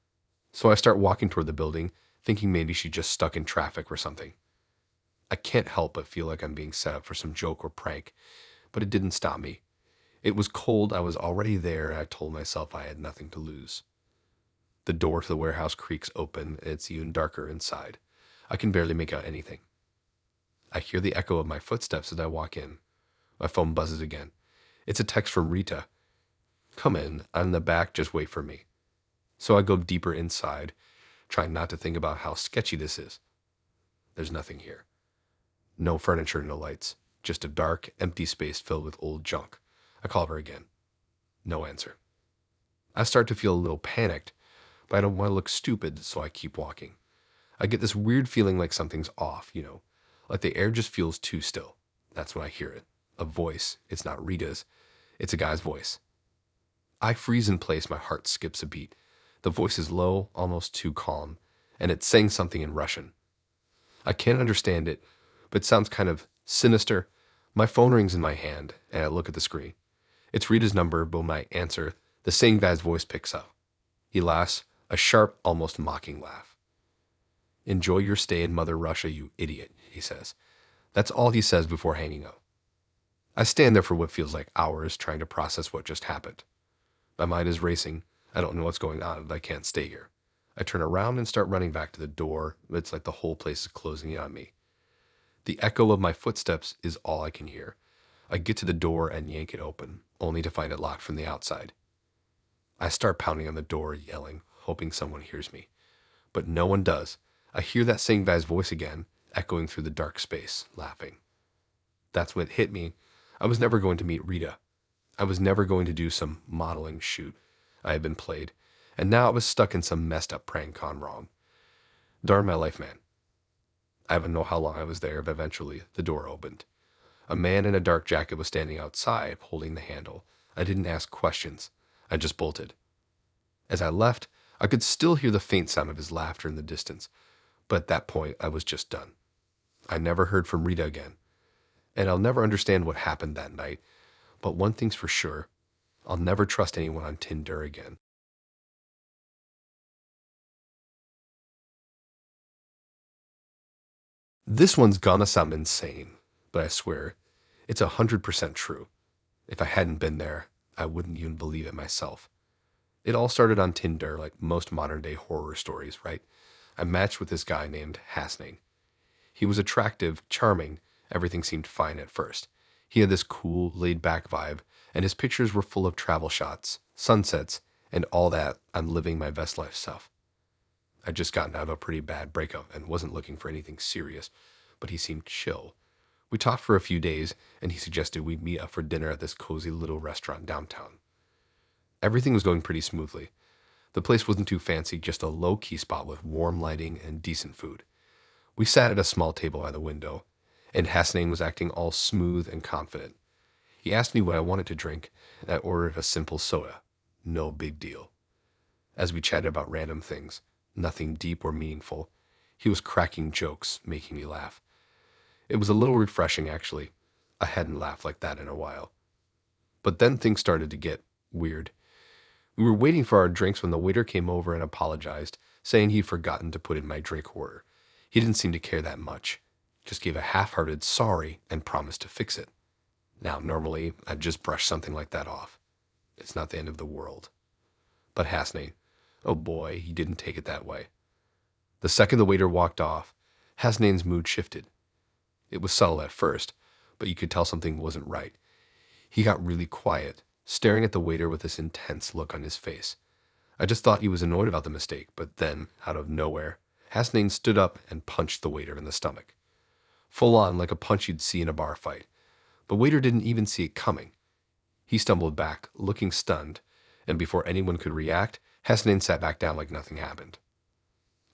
So I start walking toward the building, thinking maybe she's just stuck in traffic or something. I can't help but feel like I'm being set up for some joke or prank, but it didn't stop me. It was cold, I was already there, and I told myself I had nothing to lose. The door to the warehouse creaks open, and it's even darker inside. I can barely make out anything. I hear the echo of my footsteps as I walk in. My phone buzzes again. It's a text from Rita. "Come in, I'm in the back, just wait for me." So I go deeper inside, trying not to think about how sketchy this is. There's nothing here. No furniture, no lights. Just a dark, empty space filled with old junk. I call her again. No answer. I start to feel a little panicked, but I don't want to look stupid, so I keep walking. I get this weird feeling like something's off, you know, like the air just feels too still. That's when I hear it. A voice. It's not Rita's. It's a guy's voice. I freeze in place, my heart skips a beat. The voice is low, almost too calm, and it's saying something in Russian. I can't understand it, but it sounds kind of sinister. My phone rings in my hand, and I look at the screen. It's Rita's number, but when I answer, the same guy's voice picks up. He laughs, a sharp, almost mocking laugh. "Enjoy your stay in Mother Russia, you idiot," he says. That's all he says before hanging up. I stand there for what feels like hours, trying to process what just happened. My mind is racing. I don't know what's going on, but I can't stay here. I turn around and start running back to the door. It's like the whole place is closing in on me. The echo of my footsteps is all I can hear. I get to the door and yank it open, only to find it locked from the outside. I start pounding on the door, yelling, hoping someone hears me. But no one does. I hear that same guy's voice again, echoing through the dark space, laughing. That's when it hit me. I was never going to meet Rita. I was never going to do some modeling shoot I had been played, and now I was stuck in some messed up prank gone wrong. Darn my life, man. I don't know how long I was there, but eventually the door opened. A man in a dark jacket was standing outside, holding the handle. I didn't ask questions. I just bolted. As I left, I could still hear the faint sound of his laughter in the distance, but at that point, I was just done. I never heard from Rita again, and I'll never understand what happened that night, but one thing's for sure, I'll never trust anyone on Tinder again. This one's gonna sound insane, but I swear, it's 100% true. If I hadn't been there, I wouldn't even believe it myself. It all started on Tinder, like most modern day horror stories, right? I matched with this guy named Hasning. He was attractive, charming, everything seemed fine at first. He had this cool, laid back vibe, and his pictures were full of travel shots, sunsets, and all that I'm living my best life stuff. I'd just gotten out of a pretty bad breakup and wasn't looking for anything serious, but he seemed chill. We talked for a few days, and he suggested we meet up for dinner at this cozy little restaurant downtown. Everything was going pretty smoothly. The place wasn't too fancy, just a low-key spot with warm lighting and decent food. We sat at a small table by the window, and Hasnain was acting all smooth and confident. He asked me what I wanted to drink, and I ordered a simple soda. No big deal. As we chatted about random things, nothing deep or meaningful, he was cracking jokes, making me laugh. It was a little refreshing, actually. I hadn't laughed like that in a while. But then things started to get weird. We were waiting for our drinks when the waiter came over and apologized, saying he'd forgotten to put in my drink order. He didn't seem to care that much, just gave a half-hearted sorry and promised to fix it. Now, normally, I'd just brush something like that off. It's not the end of the world. But Hasnain, oh boy, he didn't take it that way. The second the waiter walked off, Hasnain's mood shifted. It was subtle at first, but you could tell something wasn't right. He got really quiet, staring at the waiter with this intense look on his face. I just thought he was annoyed about the mistake, but then, out of nowhere, Hasnain stood up and punched the waiter in the stomach. Full on, like a punch you'd see in a bar fight. The waiter didn't even see it coming. He stumbled back, looking stunned, and before anyone could react, Hasnain sat back down like nothing happened.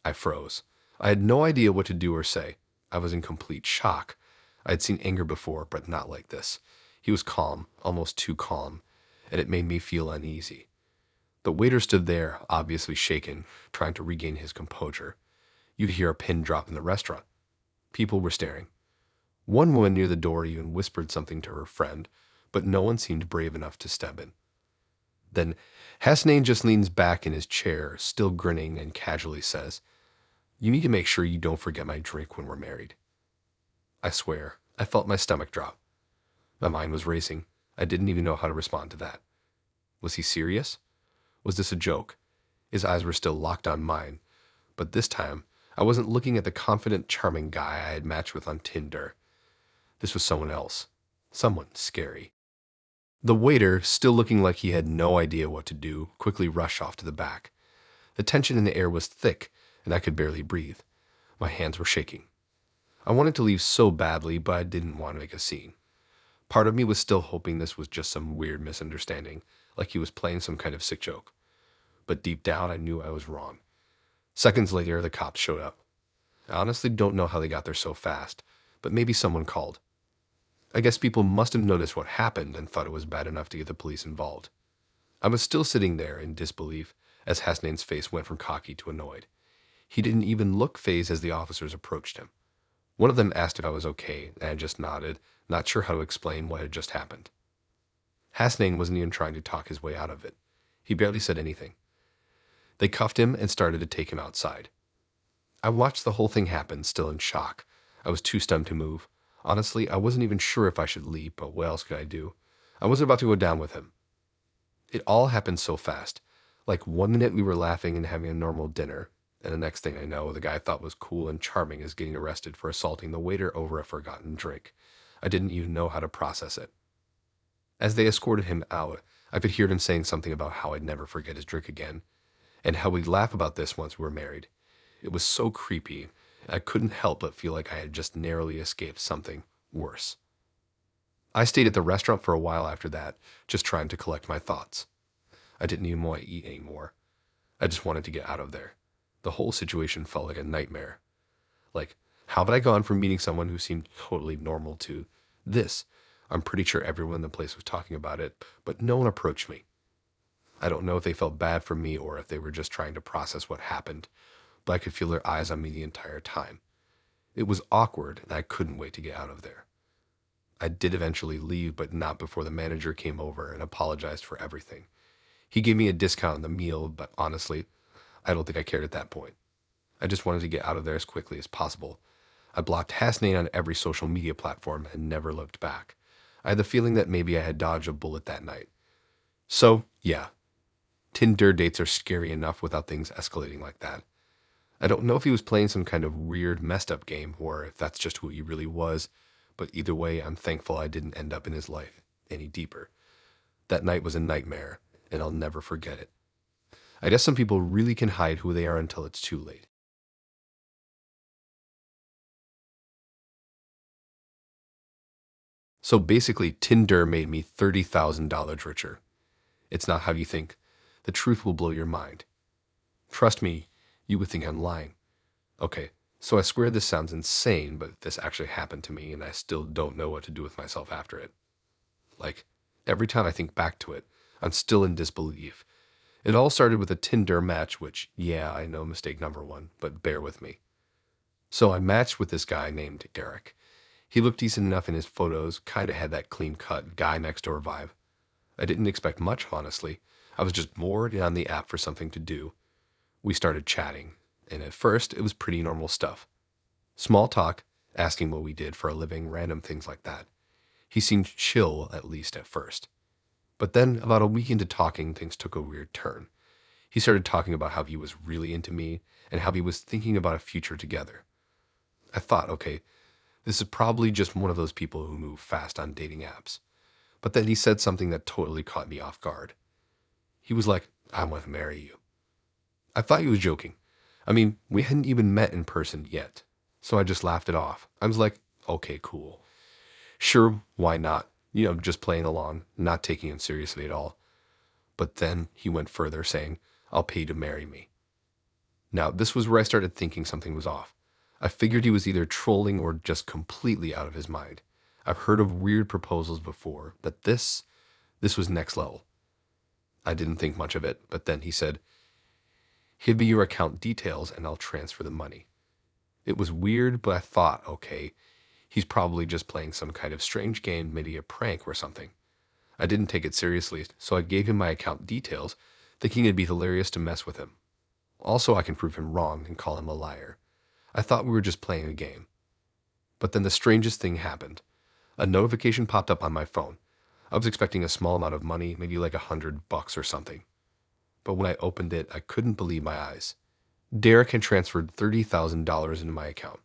I froze. I had no idea what to do or say. I was in complete shock. I had seen anger before, but not like this. He was calm, almost too calm, and it made me feel uneasy. The waiter stood there, obviously shaken, trying to regain his composure. You'd hear a pin drop in the restaurant. People were staring. One woman near the door even whispered something to her friend, but no one seemed brave enough to step in. Then Hasnain just leans back in his chair, still grinning, and casually says, "You need to make sure you don't forget my drink when we're married." I swear, I felt my stomach drop. My mind was racing. I didn't even know how to respond to that. Was he serious? Was this a joke? His eyes were still locked on mine, but this time, I wasn't looking at the confident, charming guy I had matched with on Tinder. This was someone else. Someone scary. The waiter, still looking like he had no idea what to do, quickly rushed off to the back. The tension in the air was thick, and I could barely breathe. My hands were shaking. I wanted to leave so badly, but I didn't want to make a scene. Part of me was still hoping this was just some weird misunderstanding, like he was playing some kind of sick joke. But deep down, I knew I was wrong. Seconds later, the cops showed up. I honestly don't know how they got there so fast, but maybe someone called. I guess people must have noticed what happened and thought it was bad enough to get the police involved. I was still sitting there in disbelief as Hasnain's face went from cocky to annoyed. He didn't even look fazed as the officers approached him. One of them asked if I was okay, and I just nodded, not sure how to explain what had just happened. Hasnain wasn't even trying to talk his way out of it. He barely said anything. They cuffed him and started to take him outside. I watched the whole thing happen, still in shock. I was too stunned to move. Honestly, I wasn't even sure if I should leave, but what else could I do? I was about to go down with him. It all happened so fast. Like 1 minute we were laughing and having a normal dinner, and the next thing I know, the guy I thought was cool and charming is getting arrested for assaulting the waiter over a forgotten drink. I didn't even know how to process it. As they escorted him out, I could hear him saying something about how I'd never forget his drink again, and how we'd laugh about this once we were married. It was so creepy, I couldn't help but feel like I had just narrowly escaped something worse. I stayed at the restaurant for a while after that, just trying to collect my thoughts. I didn't even want to eat anymore. I just wanted to get out of there. The whole situation felt like a nightmare. Like, how had I gone from meeting someone who seemed totally normal to This, I'm pretty sure everyone in the place was talking about it, but no one approached me. I don't know if they felt bad for me or if they were just trying to process what happened, but I could feel their eyes on me the entire time. It was awkward, and I couldn't wait to get out of there. I did eventually leave, but not before the manager came over and apologized for everything. He gave me a discount on the meal, but honestly, I don't think I cared at that point. I just wanted to get out of there as quickly as possible. I blocked Hasnane on every social media platform and never looked back. I had the feeling that maybe I had dodged a bullet that night. So, yeah, Tinder dates are scary enough without things escalating like that. I don't know if he was playing some kind of weird, messed up game or if that's just who he really was, but either way, I'm thankful I didn't end up in his life any deeper. That night was a nightmare, and I'll never forget it. I guess some people really can hide who they are until it's too late. So basically, Tinder made me $30,000 richer. It's not how you think. The truth will blow your mind. Trust me, you would think I'm lying. Okay, so I swear this sounds insane, but this actually happened to me, and I still don't know what to do with myself after it. Like, every time I think back to it, I'm still in disbelief. It all started with a Tinder match, which, yeah, I know, mistake number one, but bear with me. So I matched with this guy named Eric. He looked decent enough in his photos, kinda had that clean-cut guy next door vibe. I didn't expect much, honestly. I was just bored and on the app for something to do. We started chatting, and at first it was pretty normal stuff. Small talk, asking what we did for a living, random things like that. He seemed chill, at least at first. But then, about a week into talking, things took a weird turn. He started talking about how he was really into me and how he was thinking about a future together. I thought, okay, this is probably just one of those people who move fast on dating apps. But then he said something that totally caught me off guard. He was like, I want to marry you. I thought he was joking. I mean, we hadn't even met in person yet. So I just laughed it off. I was like, okay, cool. Sure, why not? Just playing along, not taking him seriously at all. But then he went further, saying, I'll pay you to marry me. Now, this was where I started thinking something was off. I figured he was either trolling or just completely out of his mind. I've heard of weird proposals before, but this was next level. I didn't think much of it, but then he said, give me your account details and I'll transfer the money. It was weird, but I thought, okay, he's probably just playing some kind of strange game, maybe a prank or something. I didn't take it seriously, so I gave him my account details, thinking it'd be hilarious to mess with him. Also, I can prove him wrong and call him a liar. I thought we were just playing a game. But then the strangest thing happened. A notification popped up on my phone. I was expecting a small amount of money, maybe like $100 or something. But when I opened it, I couldn't believe my eyes. Derek had transferred $30,000 into my account.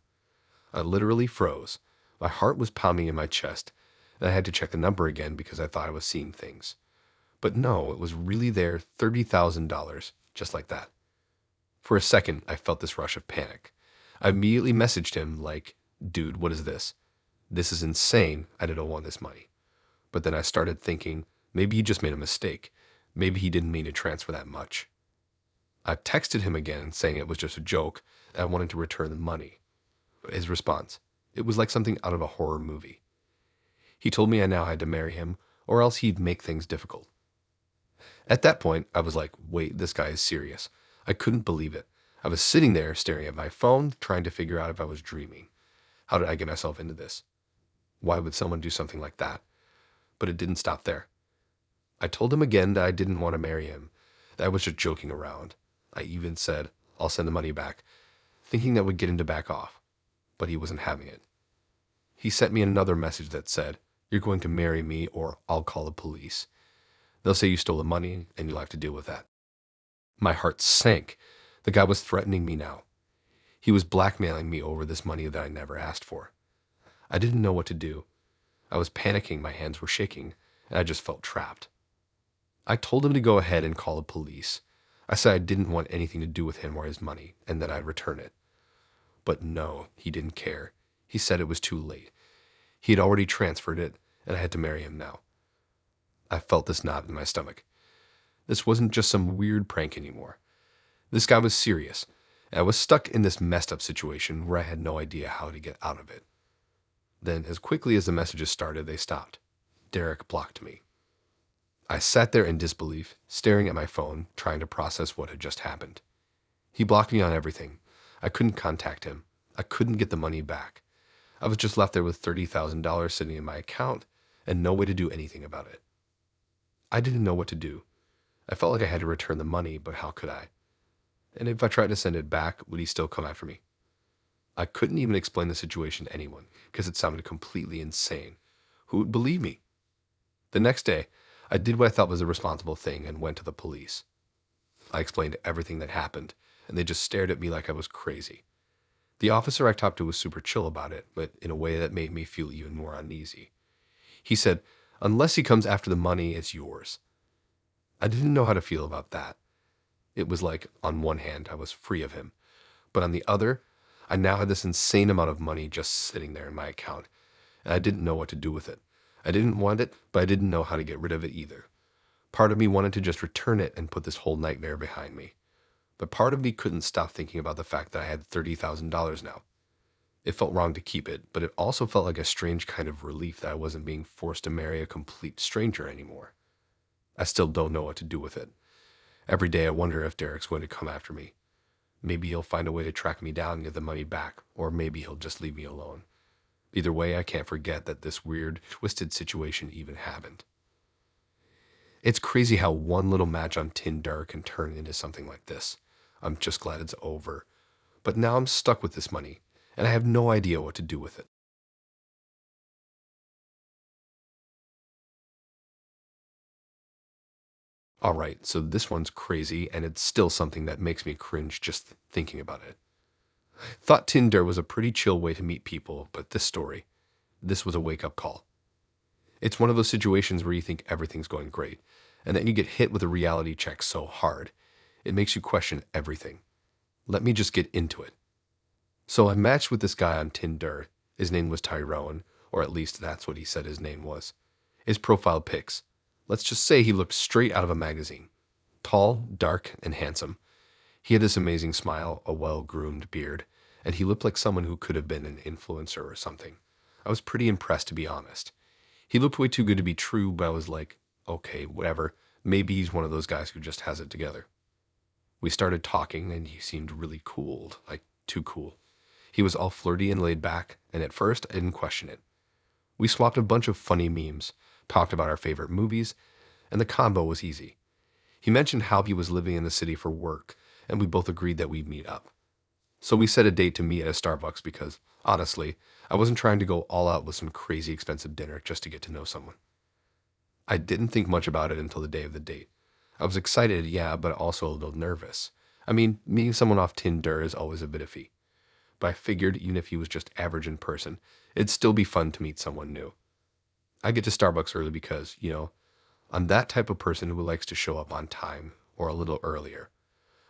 I literally froze. My heart was pounding in my chest, and I had to check the number again because I thought I was seeing things. But no, it was really there, $30,000, just like that. For a second, I felt this rush of panic. I immediately messaged him like, dude, what is this? This is insane. I don't want this money. But then I started thinking, maybe he just made a mistake. Maybe he didn't mean to transfer that much. I texted him again saying it was just a joke and I wanted to return the money. His response, it was like something out of a horror movie. He told me I now had to marry him or else he'd make things difficult. At that point, I was like, wait, this guy is serious. I couldn't believe it. I was sitting there staring at my phone, trying to figure out if I was dreaming. How did I get myself into this? Why would someone do something like that? But it didn't stop there. I told him again that I didn't want to marry him, that I was just joking around. I even said, I'll send the money back, thinking that would get him to back off. But he wasn't having it. He sent me another message that said, you're going to marry me or I'll call the police. They'll say you stole the money and you'll have to deal with that. My heart sank. The guy was threatening me now. He was blackmailing me over this money that I never asked for. I didn't know what to do. I was panicking, my hands were shaking, and I just felt trapped. I told him to go ahead and call the police. I said I didn't want anything to do with him or his money, and that I'd return it. But no, he didn't care. He said it was too late. He had already transferred it, and I had to marry him now. I felt this knot in my stomach. This wasn't just some weird prank anymore. This guy was serious, and I was stuck in this messed up situation where I had no idea how to get out of it. Then, as quickly as the messages started, they stopped. Derek blocked me. I sat there in disbelief, staring at my phone, trying to process what had just happened. He blocked me on everything. I couldn't contact him. I couldn't get the money back. I was just left there with $30,000 sitting in my account and no way to do anything about it. I didn't know what to do. I felt like I had to return the money, but how could I? And if I tried to send it back, would he still come after me? I couldn't even explain the situation to anyone because it sounded completely insane. Who would believe me? The next day, I did what I thought was the responsible thing and went to the police. I explained everything that happened, and they just stared at me like I was crazy. The officer I talked to was super chill about it, but in a way that made me feel even more uneasy. He said, "Unless he comes after the money, it's yours." I didn't know how to feel about that. It was like, on one hand, I was free of him, but on the other, I now had this insane amount of money just sitting there in my account, and I didn't know what to do with it. I didn't want it, but I didn't know how to get rid of it either. Part of me wanted to just return it and put this whole nightmare behind me. But part of me couldn't stop thinking about the fact that I had $30,000 now. It felt wrong to keep it, but it also felt like a strange kind of relief that I wasn't being forced to marry a complete stranger anymore. I still don't know what to do with it. Every day I wonder if Derek's going to come after me. Maybe he'll find a way to track me down and get the money back, or maybe he'll just leave me alone. Either way, I can't forget that this weird, twisted situation even happened. It's crazy how one little match on Tinder can turn into something like this. I'm just glad it's over. But now I'm stuck with this money, and I have no idea what to do with it. Alright, so this one's crazy, and it's still something that makes me cringe just thinking about it. Thought Tinder was a pretty chill way to meet people, but this was a wake-up call. It's one of those situations where you think everything's going great, and then you get hit with a reality check so hard, it makes you question everything. Let me just get into it. So I matched with this guy on Tinder. His name was Tyrone, or at least that's what he said his name was. His profile pics. Let's just say he looked straight out of a magazine. Tall, dark, and handsome. He had this amazing smile, a well-groomed beard, and he looked like someone who could have been an influencer or something. I was pretty impressed, to be honest. He looked way too good to be true, but I was like, okay, whatever. Maybe he's one of those guys who just has it together. We started talking, and he seemed really cool, like too cool. He was all flirty and laid back, and at first I didn't question it. We swapped a bunch of funny memes, talked about our favorite movies, and the combo was easy. He mentioned how he was living in the city for work, and we both agreed that we'd meet up. So we set a date to meet at a Starbucks because, honestly, I wasn't trying to go all out with some crazy expensive dinner just to get to know someone. I didn't think much about it until the day of the date. I was excited, yeah, but also a little nervous. I mean, meeting someone off Tinder is always a bit iffy. But I figured even if he was just average in person, it'd still be fun to meet someone new. I get to Starbucks early because, I'm that type of person who likes to show up on time or a little earlier.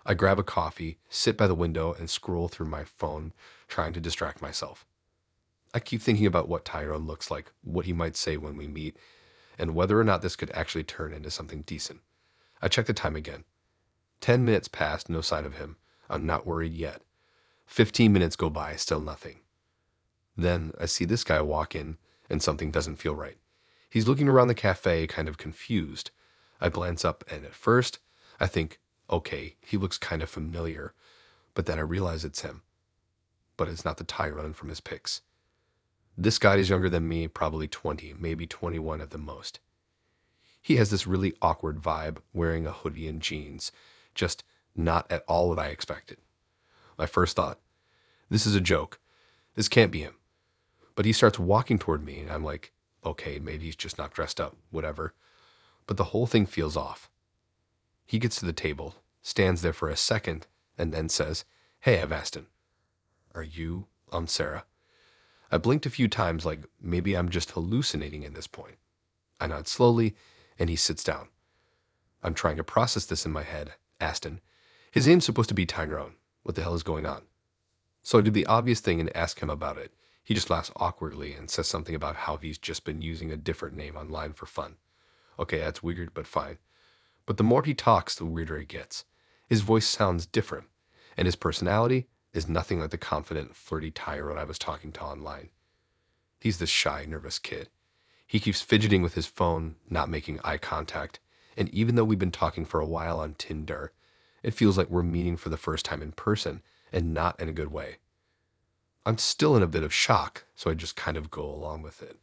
I grab a coffee, sit by the window, and scroll through my phone, trying to distract myself. I keep thinking about what Tyrone looks like, what he might say when we meet, and whether or not this could actually turn into something decent. I check the time again. 10 minutes passed, no sign of him. I'm not worried yet. 15 minutes go by, still nothing. Then I see this guy walk in, and something doesn't feel right. He's looking around the cafe, kind of confused. I glance up, and at first, I think, okay, he looks kind of familiar, but then I realize it's him. But it's not the Tyrone from his pics. This guy is younger than me, probably 20, maybe 21 at the most. He has this really awkward vibe, wearing a hoodie and jeans, just not at all what I expected. My first thought, this is a joke. This can't be him. But he starts walking toward me, and I'm like, okay, maybe he's just not dressed up, whatever. But the whole thing feels off. He gets to the table, stands there for a second, and then says, "Hey, Avastin, are you Sarah?" I blinked a few times like maybe I'm just hallucinating at this point. I nod slowly, and he sits down. I'm trying to process this in my head. Aston. His name's supposed to be Tyrone. What the hell is going on? So I do the obvious thing and ask him about it. He just laughs awkwardly and says something about how he's just been using a different name online for fun. Okay, that's weird, but fine. But the more he talks, the weirder it gets. His voice sounds different, and his personality is nothing like the confident, flirty Tyrone I was talking to online. He's this shy, nervous kid. He keeps fidgeting with his phone, not making eye contact, and even though we've been talking for a while on Tinder, it feels like we're meeting for the first time in person, and not in a good way. I'm still in a bit of shock, so I just kind of go along with it.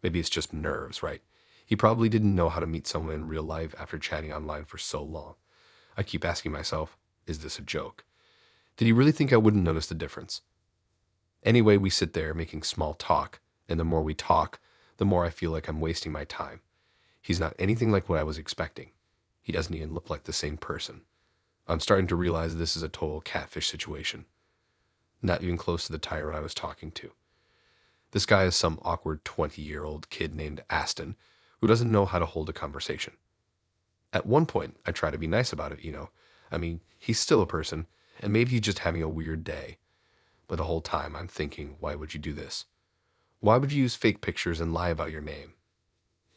Maybe it's just nerves, right? He probably didn't know how to meet someone in real life after chatting online for so long. I keep asking myself, is this a joke? Did he really think I wouldn't notice the difference? Anyway, we sit there making small talk, and the more we talk, the more I feel like I'm wasting my time. He's not anything like what I was expecting. He doesn't even look like the same person. I'm starting to realize this is a total catfish situation. Not even close to the tyrant I was talking to. This guy is some awkward 20-year-old kid named Aston who doesn't know how to hold a conversation. At one point, I try to be nice about it. I mean, he's still a person, and maybe he's just having a weird day. But the whole time I'm thinking, why would you do this? Why would you use fake pictures and lie about your name?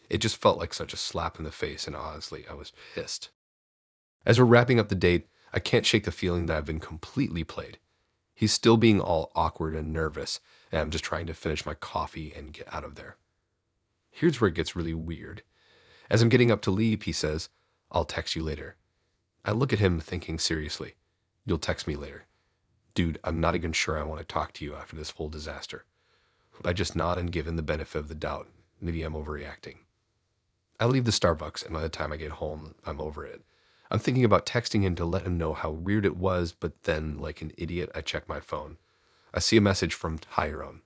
It just felt like such a slap in the face, and honestly, I was pissed. As we're wrapping up the date, I can't shake the feeling that I've been completely played. He's still being all awkward and nervous, and I'm just trying to finish my coffee and get out of there. Here's where it gets really weird. As I'm getting up to leave, he says, "I'll text you later." I look at him thinking seriously, "You'll text me later." Dude, I'm not even sure I want to talk to you after this whole disaster. I just nod and give him the benefit of the doubt. Maybe I'm overreacting. I leave the Starbucks, and by the time I get home, I'm over it. I'm thinking about texting him to let him know how weird it was, but then, like an idiot, I check my phone. I see a message from Tyrone.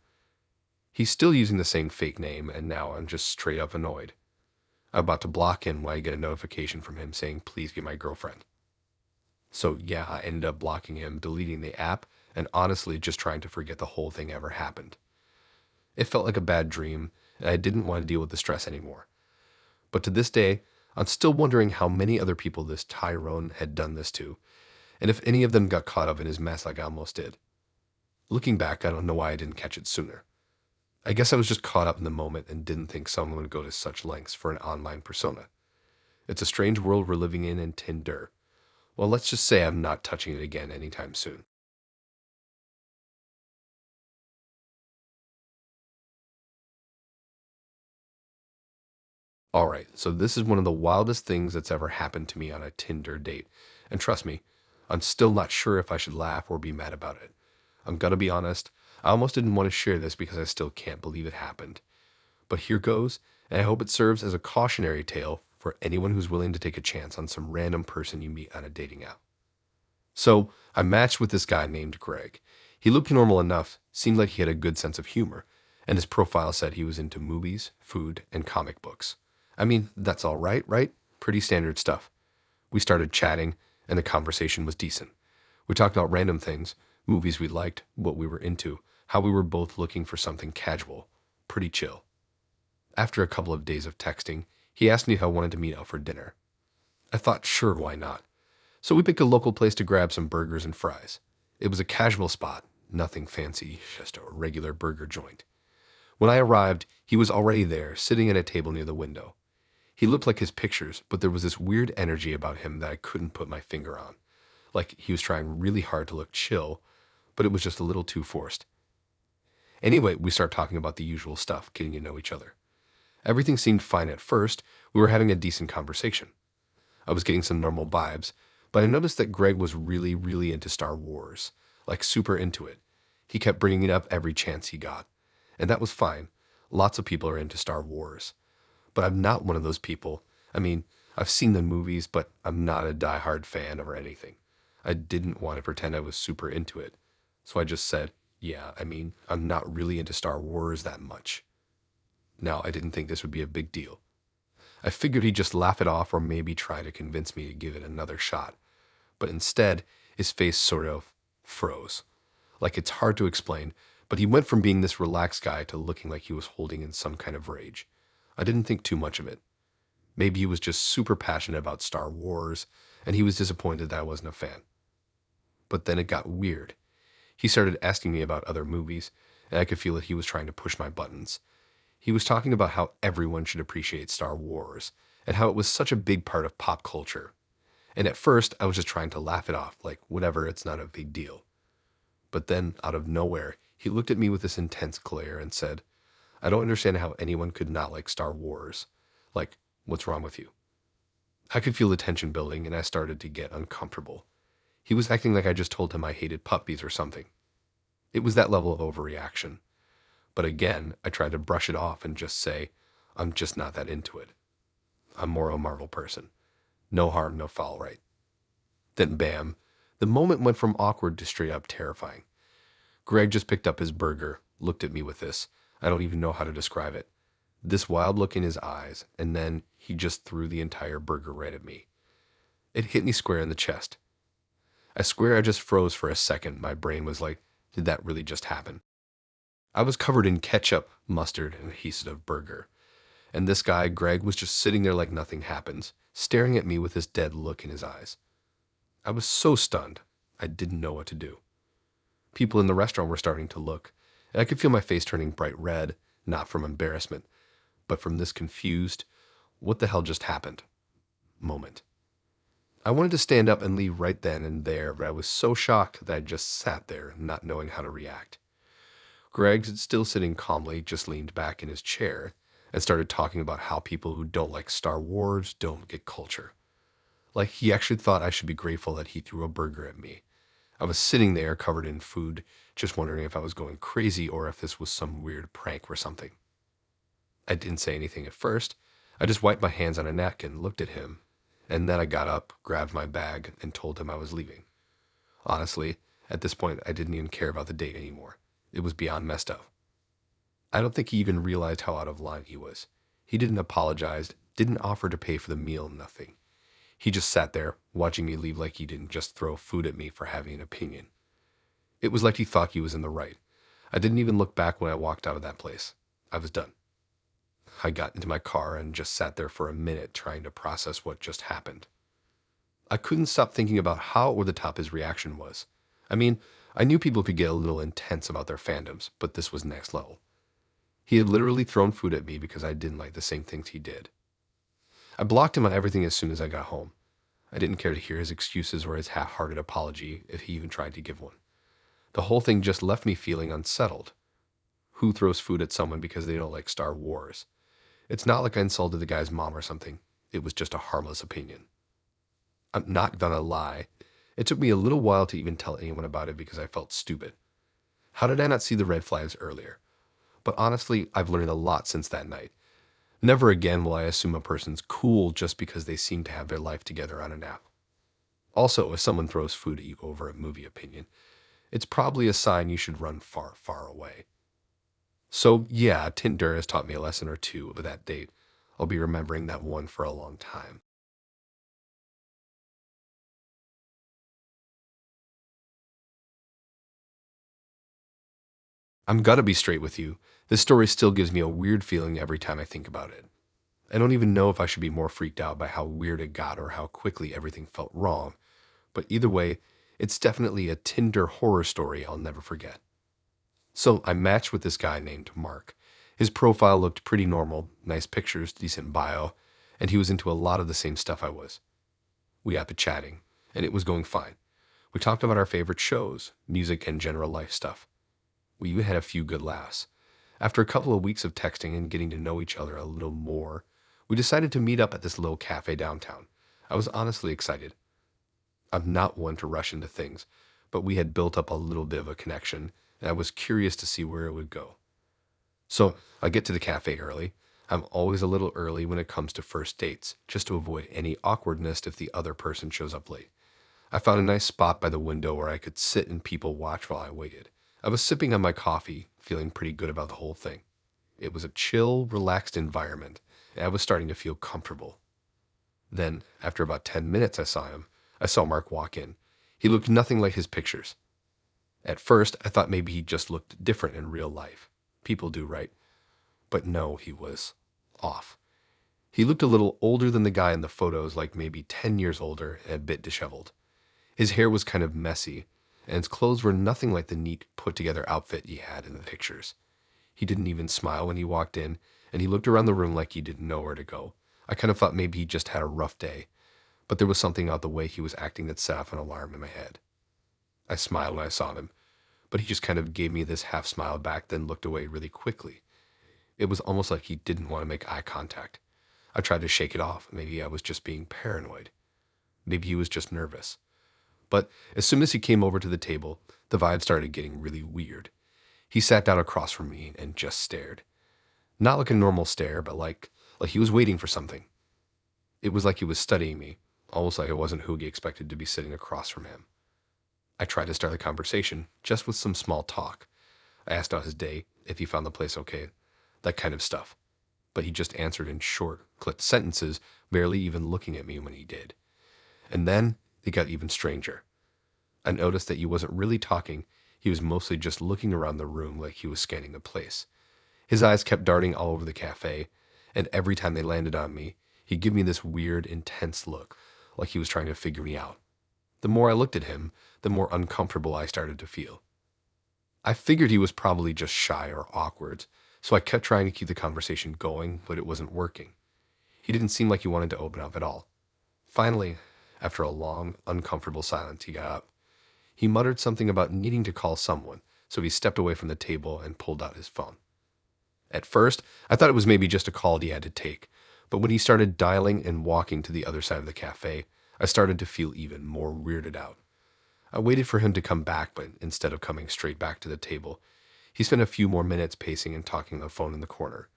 He's still using the same fake name, and now I'm just straight up annoyed. I'm about to block him when I get a notification from him saying, "Please get my girlfriend." So yeah, I ended up blocking him, deleting the app, and honestly just trying to forget the whole thing ever happened. It felt like a bad dream, and I didn't want to deal with the stress anymore. But to this day, I'm still wondering how many other people this Tyrone had done this to, and if any of them got caught up in his mess like I almost did. Looking back, I don't know why I didn't catch it sooner. I guess I was just caught up in the moment and didn't think someone would go to such lengths for an online persona. It's a strange world we're living in Tinder. Well, let's just say I'm not touching it again anytime soon. Alright, so this is one of the wildest things that's ever happened to me on a Tinder date. And trust me, I'm still not sure if I should laugh or be mad about it. I'm gonna be honest, I almost didn't want to share this because I still can't believe it happened. But here goes, and I hope it serves as a cautionary tale for anyone who's willing to take a chance on some random person you meet on a dating app. So, I matched with this guy named Greg. He looked normal enough, seemed like he had a good sense of humor, and his profile said he was into movies, food, and comic books. I mean, that's all right, right? Pretty standard stuff. We started chatting, and the conversation was decent. We talked about random things, movies we liked, what we were into, how we were both looking for something casual. Pretty chill. After a couple of days of texting, he asked me if I wanted to meet out for dinner. I thought, sure, why not? So we picked a local place to grab some burgers and fries. It was a casual spot, nothing fancy, just a regular burger joint. When I arrived, he was already there, sitting at a table near the window. He looked like his pictures, but there was this weird energy about him that I couldn't put my finger on. Like he was trying really hard to look chill, but it was just a little too forced. Anyway, we start talking about the usual stuff, getting to know each other. Everything seemed fine at first. We were having a decent conversation. I was getting some normal vibes, but I noticed that Greg was really, really into Star Wars. Like super into it. He kept bringing it up every chance he got. And that was fine. Lots of people are into Star Wars. But I'm not one of those people. I mean, I've seen the movies, but I'm not a diehard fan or anything. I didn't want to pretend I was super into it. So I just said, yeah, I mean, I'm not really into Star Wars that much. Now, I didn't think this would be a big deal. I figured he'd just laugh it off or maybe try to convince me to give it another shot. But instead, his face sort of froze. Like it's hard to explain, but he went from being this relaxed guy to looking like he was holding in some kind of rage. I didn't think too much of it. Maybe he was just super passionate about Star Wars, and he was disappointed that I wasn't a fan. But then it got weird. He started asking me about other movies, and I could feel that he was trying to push my buttons. He was talking about how everyone should appreciate Star Wars, and how it was such a big part of pop culture. And at first, I was just trying to laugh it off, like, whatever, it's not a big deal. But then, out of nowhere, he looked at me with this intense glare and said, I don't understand how anyone could not like Star Wars. Like, what's wrong with you? I could feel the tension building, and I started to get uncomfortable. He was acting like I just told him I hated puppies or something. It was that level of overreaction. But again, I tried to brush it off and just say, I'm just not that into it. I'm more a Marvel person. No harm, no foul, right? Then bam, the moment went from awkward to straight up terrifying. Greg just picked up his burger, looked at me with this. I don't even know how to describe it. This wild look in his eyes, and then he just threw the entire burger right at me. It hit me square in the chest. I swear I just froze for a second. My brain was like, did that really just happen? I was covered in ketchup, mustard, and adhesive burger. And this guy, Greg, was just sitting there like nothing happens, staring at me with this dead look in his eyes. I was so stunned, I didn't know what to do. People in the restaurant were starting to look, and I could feel my face turning bright red, not from embarrassment, but from this confused, what the hell just happened moment. I wanted to stand up and leave right then and there, but I was so shocked that I just sat there, not knowing how to react. Greg, still sitting calmly, just leaned back in his chair and started talking about how people who don't like Star Wars don't get culture. Like he actually thought I should be grateful that he threw a burger at me. I was sitting there covered in food, just wondering if I was going crazy or if this was some weird prank or something. I didn't say anything at first. I just wiped my hands on a napkin, looked at him, and then I got up, grabbed my bag, and told him I was leaving. Honestly, at this point, I didn't even care about the date anymore. It was beyond messed up. I don't think he even realized how out of line he was. He didn't apologize, didn't offer to pay for the meal, nothing. He just sat there, watching me leave like he didn't just throw food at me for having an opinion. It was like he thought he was in the right. I didn't even look back when I walked out of that place. I was done. I got into my car and just sat there for a minute trying to process what just happened. I couldn't stop thinking about how over the top his reaction was. I mean, I knew people could get a little intense about their fandoms, but this was next level. He had literally thrown food at me because I didn't like the same things he did. I blocked him on everything as soon as I got home. I didn't care to hear his excuses or his half-hearted apology if he even tried to give one. The whole thing just left me feeling unsettled. Who throws food at someone because they don't like Star Wars? It's not like I insulted the guy's mom or something. It was just a harmless opinion. I'm not gonna lie. It took me a little while to even tell anyone about it because I felt stupid. How did I not see the red flags earlier? But honestly, I've learned a lot since that night. Never again will I assume a person's cool just because they seem to have their life together on an app. Also, if someone throws food at you over a movie opinion, it's probably a sign you should run far, far away. So yeah, Tinder has taught me a lesson or two with that date. I'll be remembering that one for a long time. I'm gonna be straight with you. This story still gives me a weird feeling every time I think about it. I don't even know if I should be more freaked out by how weird it got or how quickly everything felt wrong. But either way, it's definitely a Tinder horror story I'll never forget. So I matched with this guy named Mark. His profile looked pretty normal, nice pictures, decent bio, and he was into a lot of the same stuff I was. We got to chatting, and it was going fine. We talked about our favorite shows, music, and general life stuff. We even had a few good laughs. After a couple of weeks of texting and getting to know each other a little more, we decided to meet up at this little cafe downtown. I was honestly excited. I'm not one to rush into things, but we had built up a little bit of a connection, and I was curious to see where it would go. So I get to the cafe early. I'm always a little early when it comes to first dates, just to avoid any awkwardness if the other person shows up late. I found a nice spot by the window where I could sit and people watch while I waited. I was sipping on my coffee, feeling pretty good about the whole thing. It was a chill, relaxed environment, and I was starting to feel comfortable. Then, after about 10 minutes I saw Mark walk in. He looked nothing like his pictures. At first, I thought maybe he just looked different in real life. People do, right? But no, he was off. He looked a little older than the guy in the photos, like maybe 10 years older and a bit disheveled. His hair was kind of messy, and his clothes were nothing like the neat, put-together outfit he had in the pictures. He didn't even smile when he walked in, and he looked around the room like he didn't know where to go. I kind of thought maybe he just had a rough day, but there was something about the way he was acting that set off an alarm in my head. I smiled when I saw him, but he just kind of gave me this half smile back, then looked away really quickly. It was almost like he didn't want to make eye contact. I tried to shake it off. Maybe I was just being paranoid. Maybe he was just nervous. But as soon as he came over to the table, the vibe started getting really weird. He sat down across from me and just stared. Not like a normal stare, but like he was waiting for something. It was like he was studying me, almost like I wasn't who he expected to be sitting across from him. I tried to start the conversation, just with some small talk. I asked out his day, if he found the place okay, that kind of stuff. But he just answered in short, clipped sentences, barely even looking at me when he did. And then it got even stranger. I noticed that he wasn't really talking, he was mostly just looking around the room like he was scanning the place. His eyes kept darting all over the cafe, and every time they landed on me, he'd give me this weird, intense look, like he was trying to figure me out. The more I looked at him, the more uncomfortable I started to feel. I figured he was probably just shy or awkward, so I kept trying to keep the conversation going, but it wasn't working. He didn't seem like he wanted to open up at all. Finally, after a long, uncomfortable silence, he got up. He muttered something about needing to call someone, so he stepped away from the table and pulled out his phone. At first, I thought it was maybe just a call he had to take, but when he started dialing and walking to the other side of the cafe, I started to feel even more weirded out. I waited for him to come back, but instead of coming straight back to the table, he spent a few more minutes pacing and talking on the phone in the corner.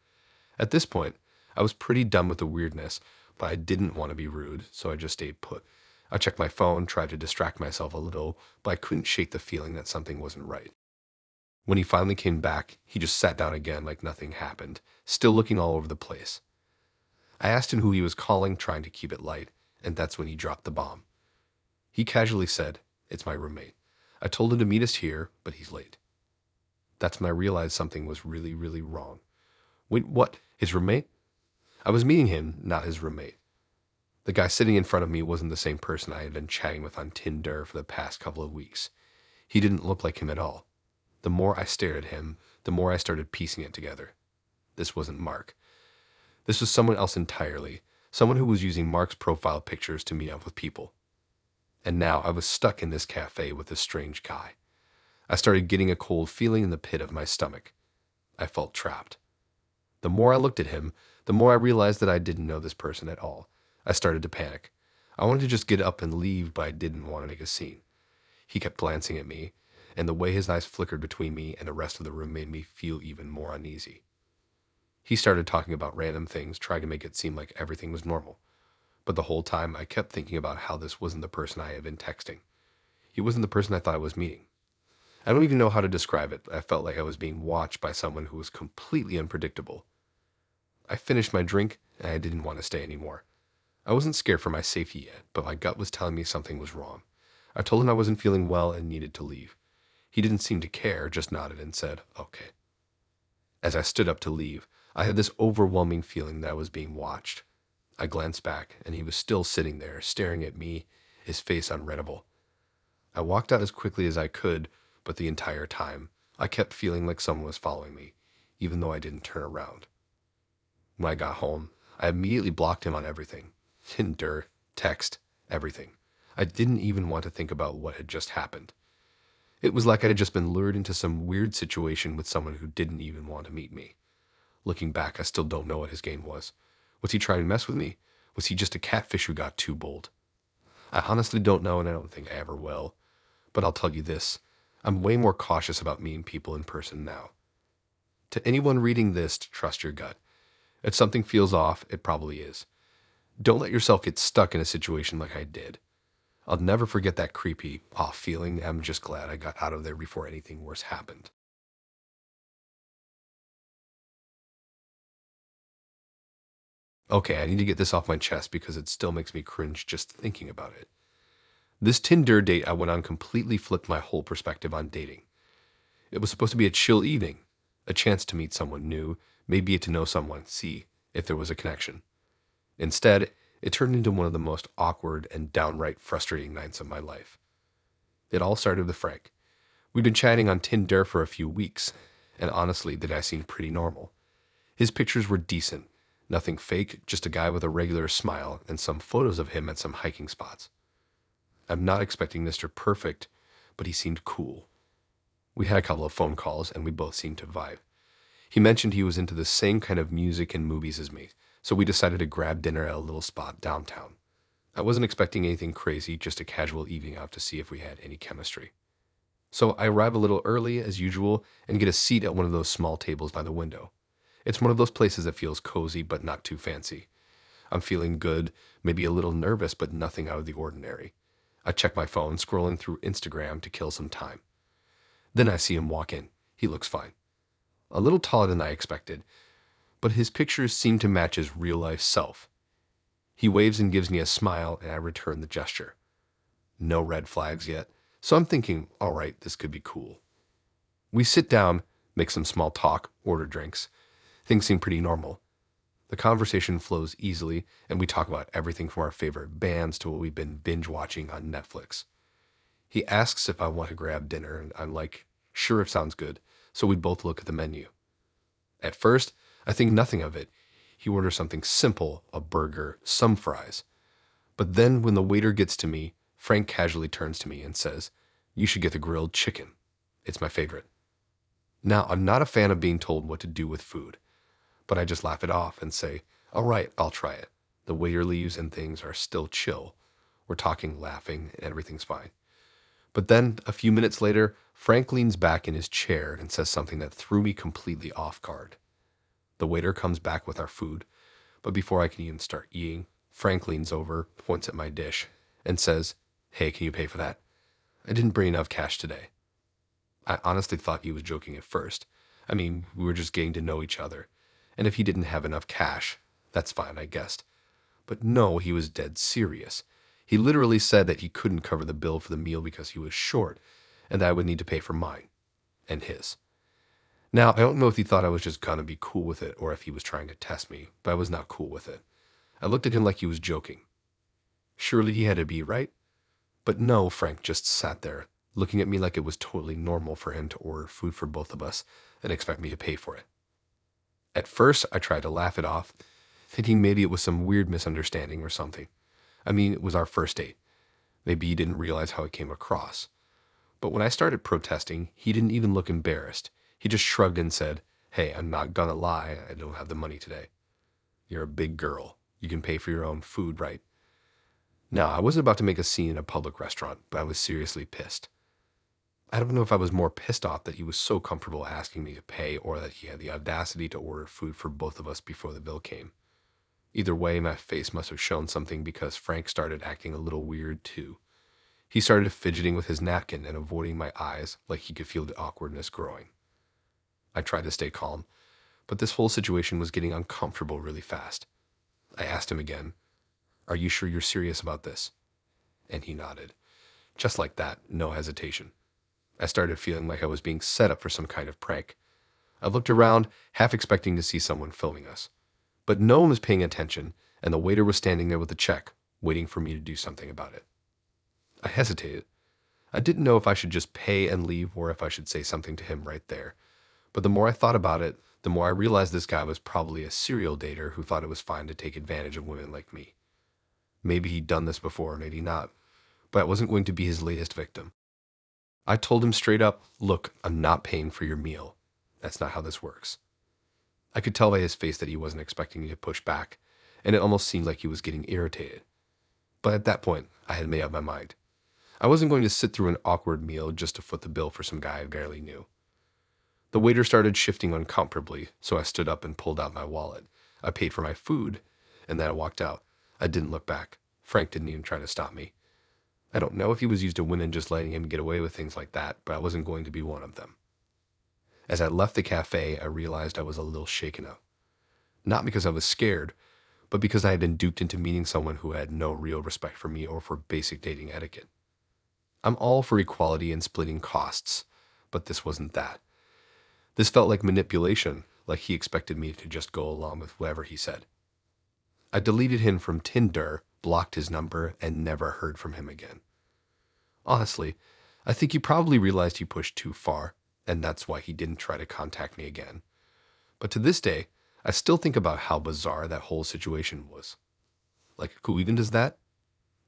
At this point, I was pretty done with the weirdness, but I didn't want to be rude, so I just stayed put. I checked my phone, tried to distract myself a little, but I couldn't shake the feeling that something wasn't right. When he finally came back, he just sat down again like nothing happened, still looking all over the place. I asked him who he was calling, trying to keep it light, and that's when he dropped the bomb. He casually said, "It's my roommate. I told him to meet us here, but he's late." That's when I realized something was really, really wrong. Wait, what? His roommate? I was meeting him, not his roommate. The guy sitting in front of me wasn't the same person I had been chatting with on Tinder for the past couple of weeks. He didn't look like him at all. The more I stared at him, the more I started piecing it together. This wasn't Mark. This was someone else entirely, someone who was using Mark's profile pictures to meet up with people. And now I was stuck in this cafe with this strange guy. I started getting a cold feeling in the pit of my stomach. I felt trapped. The more I looked at him, the more I realized that I didn't know this person at all. I started to panic. I wanted to just get up and leave, but I didn't want to make a scene. He kept glancing at me, and the way his eyes flickered between me and the rest of the room made me feel even more uneasy. He started talking about random things, trying to make it seem like everything was normal. But the whole time, I kept thinking about how this wasn't the person I had been texting. He wasn't the person I thought I was meeting. I don't even know how to describe it, but I felt like I was being watched by someone who was completely unpredictable. I finished my drink, and I didn't want to stay anymore. I wasn't scared for my safety yet, but my gut was telling me something was wrong. I told him I wasn't feeling well and needed to leave. He didn't seem to care, just nodded and said, "Okay." As I stood up to leave, I had this overwhelming feeling that I was being watched. I glanced back, and he was still sitting there, staring at me, his face unreadable. I walked out as quickly as I could, but the entire time, I kept feeling like someone was following me, even though I didn't turn around. When I got home, I immediately blocked him on everything. Tinder, text, everything. I didn't even want to think about what had just happened. It was like I had just been lured into some weird situation with someone who didn't even want to meet me. Looking back, I still don't know what his game was. Was he trying to mess with me? Was he just a catfish who got too bold? I honestly don't know, and I don't think I ever will. But I'll tell you this, I'm way more cautious about meeting people in person now. To anyone reading this, to trust your gut. If something feels off, it probably is. Don't let yourself get stuck in a situation like I did. I'll never forget that creepy, off feeling. I'm just glad I got out of there before anything worse happened. Okay, I need to get this off my chest because it still makes me cringe just thinking about it. This Tinder date I went on completely flipped my whole perspective on dating. It was supposed to be a chill evening, a chance to meet someone new, maybe get to know someone, see if there was a connection. Instead, it turned into one of the most awkward and downright frustrating nights of my life. It all started with Frank. We'd been chatting on Tinder for a few weeks, and honestly, the guy seemed pretty normal. His pictures were decent, nothing fake, just a guy with a regular smile and some photos of him at some hiking spots. I'm not expecting Mr. Perfect, but he seemed cool. We had a couple of phone calls, and we both seemed to vibe. He mentioned he was into the same kind of music and movies as me, so we decided to grab dinner at a little spot downtown. I wasn't expecting anything crazy, just a casual evening out to see if we had any chemistry. So I arrive a little early, as usual, and get a seat at one of those small tables by the window. It's one of those places that feels cozy but not too fancy. I'm feeling good, maybe a little nervous, but nothing out of the ordinary. I check my phone, scrolling through Instagram to kill some time. Then I see him walk in. He looks fine. A little taller than I expected, but his pictures seem to match his real life self. He waves and gives me a smile, and I return the gesture. No red flags yet, so I'm thinking, all right, this could be cool. We sit down, make some small talk, order drinks. Things seem pretty normal. The conversation flows easily, and we talk about everything from our favorite bands to what we've been binge watching on Netflix. He asks if I want to grab dinner, and I'm like, sure, it sounds good, so we both look at the menu. At first, I think nothing of it. He orders something simple, a burger, some fries. But then when the waiter gets to me, Frank casually turns to me and says, "You should get the grilled chicken. It's my favorite." Now, I'm not a fan of being told what to do with food, but I just laugh it off and say, all right, I'll try it. The waiter leaves and things are still chill. We're talking, laughing, and everything's fine. But then, a few minutes later, Frank leans back in his chair and says something that threw me completely off guard. The waiter comes back with our food, but before I can even start eating, Frank leans over, points at my dish, and says, "Hey, can you pay for that? I didn't bring enough cash today." I honestly thought he was joking at first. I mean, we were just getting to know each other, and if he didn't have enough cash, that's fine, I guessed. But no, he was dead serious. He literally said that he couldn't cover the bill for the meal because he was short, and that I would need to pay for mine and his. Now, I don't know if he thought I was just gonna be cool with it or if he was trying to test me, but I was not cool with it. I looked at him like he was joking. Surely he had to be right? But no, Frank just sat there, looking at me like it was totally normal for him to order food for both of us and expect me to pay for it. At first, I tried to laugh it off, thinking maybe it was some weird misunderstanding or something. I mean, it was our first date. Maybe he didn't realize how it came across. But when I started protesting, he didn't even look embarrassed. He just shrugged and said, "Hey, I'm not gonna lie, I don't have the money today. You're a big girl. You can pay for your own food, right?" Now, I wasn't about to make a scene in a public restaurant, but I was seriously pissed. I don't know if I was more pissed off that he was so comfortable asking me to pay or that he had the audacity to order food for both of us before the bill came. Either way, my face must have shown something because Frank started acting a little weird too. He started fidgeting with his napkin and avoiding my eyes like he could feel the awkwardness growing. I tried to stay calm, but this whole situation was getting uncomfortable really fast. I asked him again, "Are you sure you're serious about this?" And he nodded. Just like that, no hesitation. I started feeling like I was being set up for some kind of prank. I looked around, half expecting to see someone filming us. But no one was paying attention, and the waiter was standing there with a check, waiting for me to do something about it. I hesitated. I didn't know if I should just pay and leave or if I should say something to him right there. But the more I thought about it, the more I realized this guy was probably a serial dater who thought it was fine to take advantage of women like me. Maybe he'd done this before, maybe not, but I wasn't going to be his latest victim. I told him straight up, "Look, I'm not paying for your meal. That's not how this works." I could tell by his face that he wasn't expecting me to push back, and it almost seemed like he was getting irritated. But at that point, I had made up my mind. I wasn't going to sit through an awkward meal just to foot the bill for some guy I barely knew. The waiter started shifting uncomfortably, so I stood up and pulled out my wallet. I paid for my food, and then I walked out. I didn't look back. Frank didn't even try to stop me. I don't know if he was used to women just letting him get away with things like that, but I wasn't going to be one of them. As I left the cafe, I realized I was a little shaken up. Not because I was scared, but because I had been duped into meeting someone who had no real respect for me or for basic dating etiquette. I'm all for equality and splitting costs, but this wasn't that. This felt like manipulation, like he expected me to just go along with whatever he said. I deleted him from Tinder, blocked his number, and never heard from him again. Honestly, I think he probably realized he pushed too far, and that's why he didn't try to contact me again. But to this day, I still think about how bizarre that whole situation was. Like, who even does that?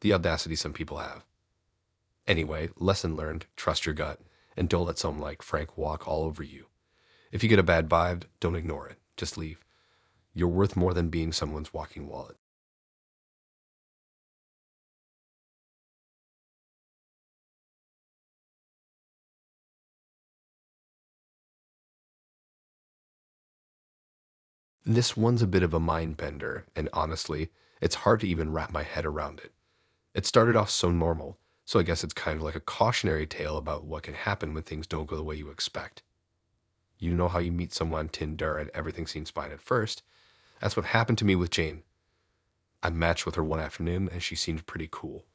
The audacity some people have. Anyway, lesson learned, trust your gut, and don't let someone like Frank walk all over you. If you get a bad vibe, don't ignore it. Just leave. You're worth more than being someone's walking wallet. This one's a bit of a mind bender, and honestly, it's hard to even wrap my head around it. It started off so normal, so I guess it's kind of like a cautionary tale about what can happen when things don't go the way you expect. You know how you meet someone on Tinder and everything seems fine at first? That's what happened to me with Jane. I matched with her one afternoon and she seemed pretty cool.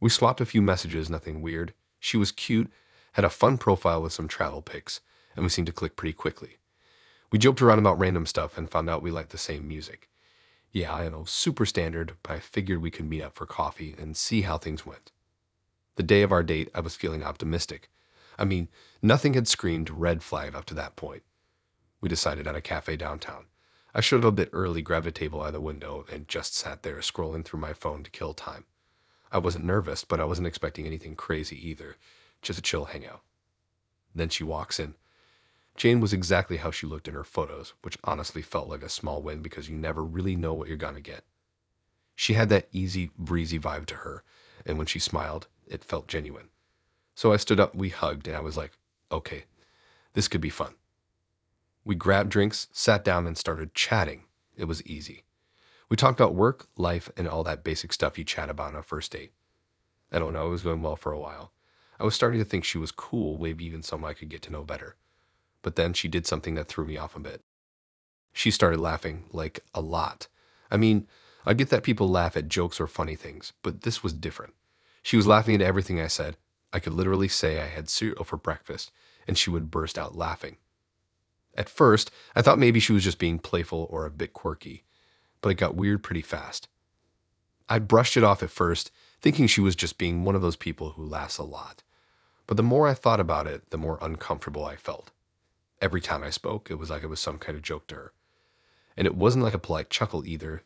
We swapped a few messages, nothing weird. She was cute, had a fun profile with some travel pics, and we seemed to click pretty quickly. We joked around about random stuff and found out we liked the same music. Yeah, I know, super standard, but I figured we could meet up for coffee and see how things went. The day of our date, I was feeling optimistic. I mean, nothing had screamed red flag up to that point. We decided on a cafe downtown. I showed up a bit early, grabbed a table out of the window, and just sat there scrolling through my phone to kill time. I wasn't nervous, but I wasn't expecting anything crazy either. Just a chill hangout. Then she walks in. Jane was exactly how she looked in her photos, which honestly felt like a small win because you never really know what you're gonna get. She had that easy, breezy vibe to her, and when she smiled, it felt genuine. So I stood up, we hugged, and I was like, okay, this could be fun. We grabbed drinks, sat down, and started chatting. It was easy. We talked about work, life, and all that basic stuff you chat about on a first date. I don't know, it was going well for a while. I was starting to think she was cool, maybe even someone I could get to know better. But then she did something that threw me off a bit. She started laughing, like a lot. I mean, I get that people laugh at jokes or funny things, but this was different. She was laughing at everything I said. I could literally say I had cereal for breakfast, and she would burst out laughing. At first, I thought maybe she was just being playful or a bit quirky, but it got weird pretty fast. I brushed it off at first, thinking she was just being one of those people who laughs a lot. But the more I thought about it, the more uncomfortable I felt. Every time I spoke, it was like it was some kind of joke to her. And it wasn't like a polite chuckle either.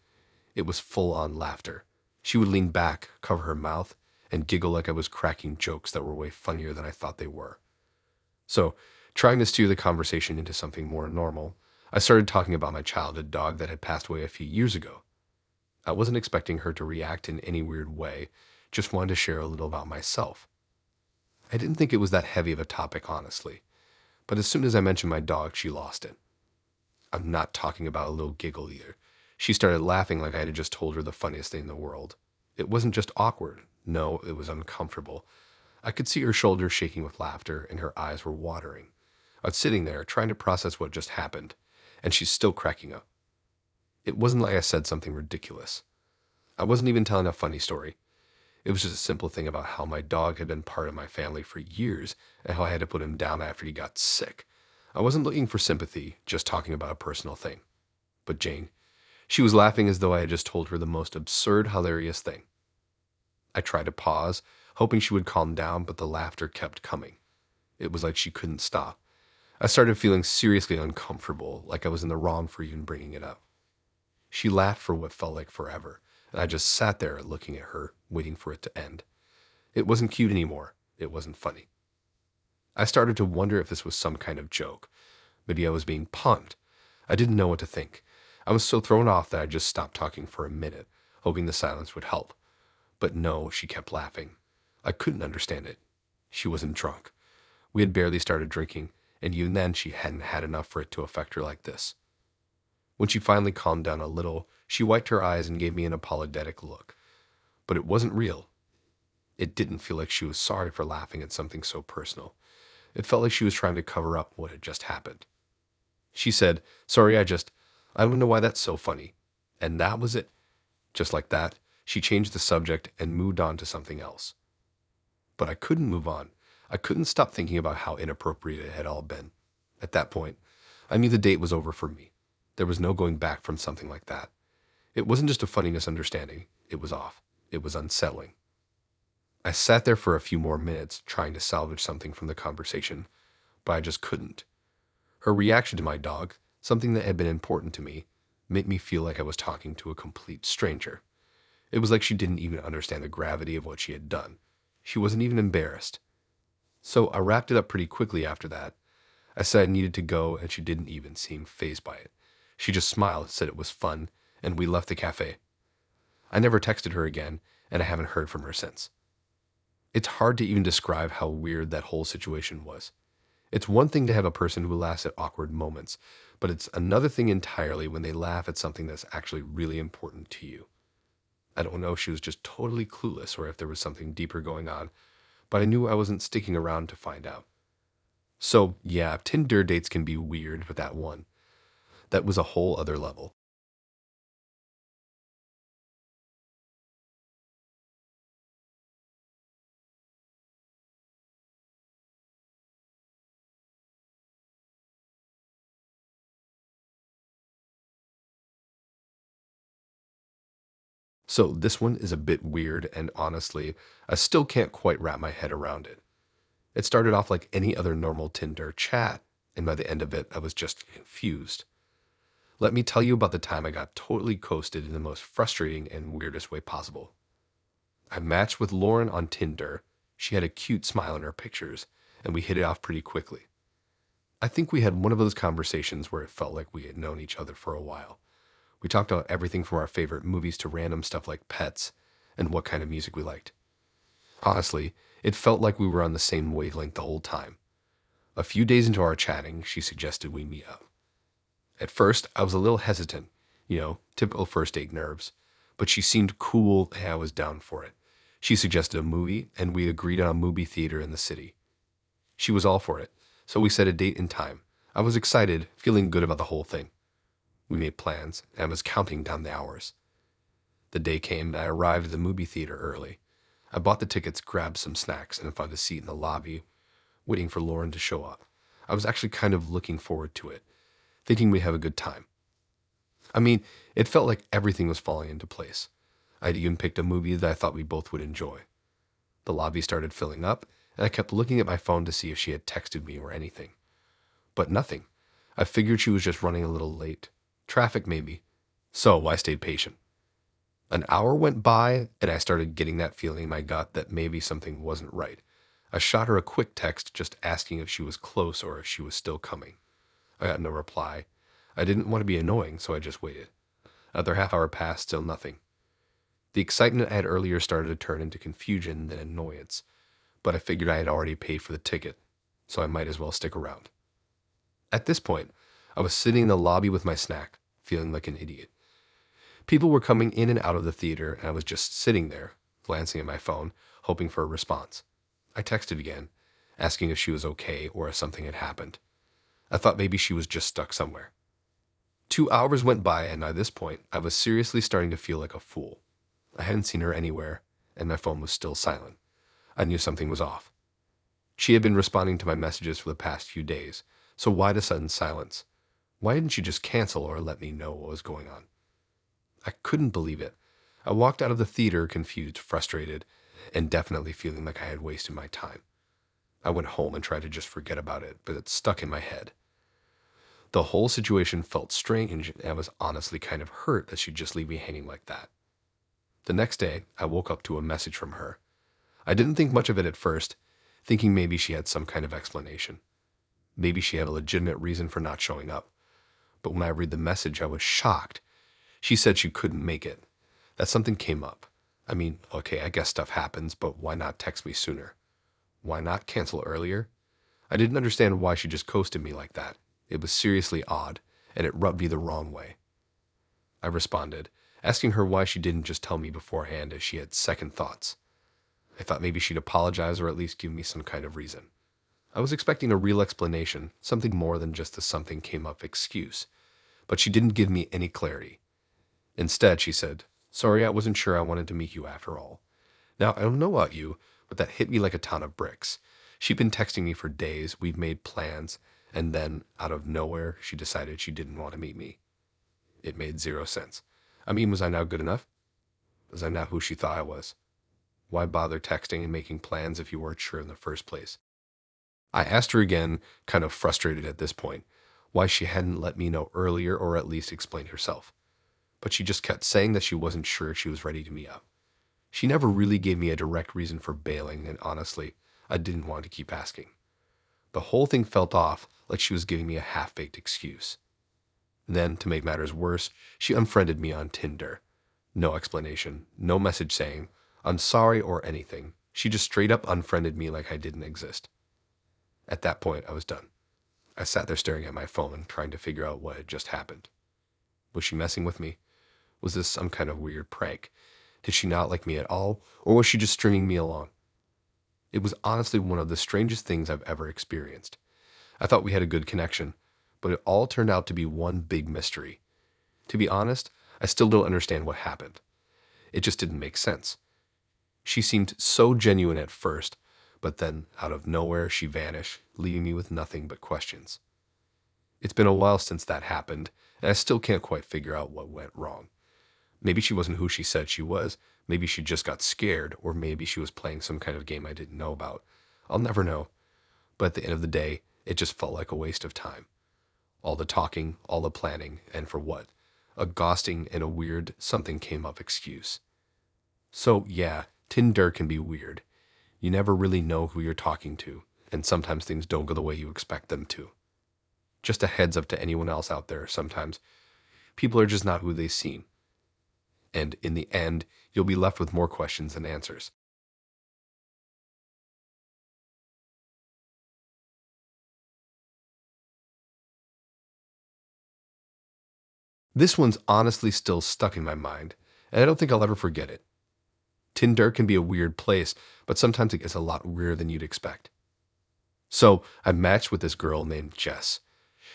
It was full on laughter. She would lean back, cover her mouth, and giggle like I was cracking jokes that were way funnier than I thought they were. So, trying to steer the conversation into something more normal, I started talking about my childhood dog that had passed away a few years ago. I wasn't expecting her to react in any weird way, just wanted to share a little about myself. I didn't think it was that heavy of a topic, honestly, but as soon as I mentioned my dog, she lost it. I'm not talking about a little giggle either. She started laughing like I had just told her the funniest thing in the world. It wasn't just awkward. No, it was uncomfortable. I could see her shoulders shaking with laughter and her eyes were watering. I was sitting there trying to process what just happened, and she's still cracking up. It wasn't like I said something ridiculous. I wasn't even telling a funny story. It was just a simple thing about how my dog had been part of my family for years and how I had to put him down after he got sick. I wasn't looking for sympathy, just talking about a personal thing. But Jane, she was laughing as though I had just told her the most absurd, hilarious thing. I tried to pause, hoping she would calm down, but the laughter kept coming. It was like she couldn't stop. I started feeling seriously uncomfortable, like I was in the wrong for even bringing it up. She laughed for what felt like forever, and I just sat there looking at her, waiting for it to end. It wasn't cute anymore. It wasn't funny. I started to wonder if this was some kind of joke. Maybe I was being punked. I didn't know what to think. I was so thrown off that I just stopped talking for a minute, hoping the silence would help. But no, she kept laughing. I couldn't understand it. She wasn't drunk. We had barely started drinking, and even then she hadn't had enough for it to affect her like this. When she finally calmed down a little, she wiped her eyes and gave me an apologetic look. But it wasn't real. It didn't feel like she was sorry for laughing at something so personal. It felt like she was trying to cover up what had just happened. She said, "Sorry, I don't know why that's so funny." And that was it. Just like that, she changed the subject and moved on to something else. But I couldn't move on. I couldn't stop thinking about how inappropriate it had all been. At that point, I knew the date was over for me. There was no going back from something like that. It wasn't just a funny misunderstanding. It was off. It was unsettling. I sat there for a few more minutes trying to salvage something from the conversation, but I just couldn't. Her reaction to my dog, something that had been important to me, made me feel like I was talking to a complete stranger. It was like she didn't even understand the gravity of what she had done. She wasn't even embarrassed. So I wrapped it up pretty quickly after that. I said I needed to go, and she didn't even seem fazed by it. She just smiled, said it was fun, and we left the cafe. I never texted her again, and I haven't heard from her since. It's hard to even describe how weird that whole situation was. It's one thing to have a person who laughs at awkward moments, but it's another thing entirely when they laugh at something that's actually really important to you. I don't know if she was just totally clueless or if there was something deeper going on, but I knew I wasn't sticking around to find out. So, yeah, Tinder dates can be weird, but that was a whole other level. So, this one is a bit weird, and honestly, I still can't quite wrap my head around it. It started off like any other normal Tinder chat, and by the end of it, I was just confused. Let me tell you about the time I got totally coasted in the most frustrating and weirdest way possible. I matched with Lauren on Tinder. She had a cute smile in her pictures, and we hit it off pretty quickly. I think we had one of those conversations where it felt like we had known each other for a while. We talked about everything from our favorite movies to random stuff like pets and what kind of music we liked. Honestly, it felt like we were on the same wavelength the whole time. A few days into our chatting, she suggested we meet up. At first, I was a little hesitant, typical first date nerves, but she seemed cool and I was down for it. She suggested a movie, and we agreed on a movie theater in the city. She was all for it, so we set a date and time. I was excited, feeling good about the whole thing. We made plans, and I was counting down the hours. The day came, and I arrived at the movie theater early. I bought the tickets, grabbed some snacks, and found a seat in the lobby, waiting for Lauren to show up. I was actually kind of looking forward to it, thinking we'd have a good time. I mean, it felt like everything was falling into place. I'd even picked a movie that I thought we both would enjoy. The lobby started filling up, and I kept looking at my phone to see if she had texted me or anything. But nothing. I figured she was just running a little late. Traffic, maybe. So I stayed patient. An hour went by, and I started getting that feeling in my gut that maybe something wasn't right. I shot her a quick text just asking if she was close or if she was still coming. I got no reply. I didn't want to be annoying, so I just waited. Another half hour passed, still nothing. The excitement I had earlier started to turn into confusion and annoyance, but I figured I had already paid for the ticket, so I might as well stick around. At this point, I was sitting in the lobby with my snack, feeling like an idiot. People were coming in and out of the theater, and I was just sitting there, glancing at my phone, hoping for a response. I texted again, asking if she was okay or if something had happened. I thought maybe she was just stuck somewhere. 2 hours went by, and by this point, I was seriously starting to feel like a fool. I hadn't seen her anywhere, and my phone was still silent. I knew something was off. She had been responding to my messages for the past few days, so why the sudden silence? Why didn't she just cancel or let me know what was going on? I couldn't believe it. I walked out of the theater confused, frustrated, and definitely feeling like I had wasted my time. I went home and tried to just forget about it, but it stuck in my head. The whole situation felt strange, and I was honestly kind of hurt that she'd just leave me hanging like that. The next day, I woke up to a message from her. I didn't think much of it at first, thinking maybe she had some kind of explanation. Maybe she had a legitimate reason for not showing up. But when I read the message, I was shocked. She said she couldn't make it, that something came up. I mean, okay, I guess stuff happens, but why not text me sooner? Why not cancel earlier? I didn't understand why she just ghosted me like that. It was seriously odd, and it rubbed me the wrong way. I responded, asking her why she didn't just tell me beforehand if she had second thoughts. I thought maybe she'd apologize or at least give me some kind of reason. I was expecting a real explanation, something more than just a something came up excuse, but she didn't give me any clarity. Instead, she said, "Sorry, I wasn't sure I wanted to meet you after all." Now, I don't know about you, but that hit me like a ton of bricks. She'd been texting me for days, we'd made plans, and then, out of nowhere, she decided she didn't want to meet me. It made zero sense. I mean, was I now good enough? Was I not who she thought I was? Why bother texting and making plans if you weren't sure in the first place? I asked her again, kind of frustrated at this point, why she hadn't let me know earlier or at least explained herself. But she just kept saying that she wasn't sure if she was ready to meet up. She never really gave me a direct reason for bailing, and honestly, I didn't want to keep asking. The whole thing felt off, like she was giving me a half-baked excuse. Then, to make matters worse, she unfriended me on Tinder. No explanation, no message saying, "I'm sorry" or anything. She just straight up unfriended me like I didn't exist. At that point, I was done. I sat there staring at my phone, trying to figure out what had just happened. Was she messing with me? Was this some kind of weird prank? Did she not like me at all, or was she just stringing me along? It was honestly one of the strangest things I've ever experienced. I thought we had a good connection, but it all turned out to be one big mystery. To be honest, I still don't understand what happened. It just didn't make sense. She seemed so genuine at first, but then, out of nowhere, she vanished, leaving me with nothing but questions. It's been a while since that happened, and I still can't quite figure out what went wrong. Maybe she wasn't who she said she was, maybe she just got scared, or maybe she was playing some kind of game I didn't know about. I'll never know. But at the end of the day, it just felt like a waste of time. All the talking, all the planning, and for what? A ghosting and a weird something came up excuse. So yeah, Tinder can be weird. You never really know who you're talking to, and sometimes things don't go the way you expect them to. Just a heads up to anyone else out there, sometimes people are just not who they seem. And in the end, you'll be left with more questions than answers. This one's honestly still stuck in my mind, and I don't think I'll ever forget it. Tinder can be a weird place, but sometimes it gets a lot weirder than you'd expect. So I matched with this girl named Jess.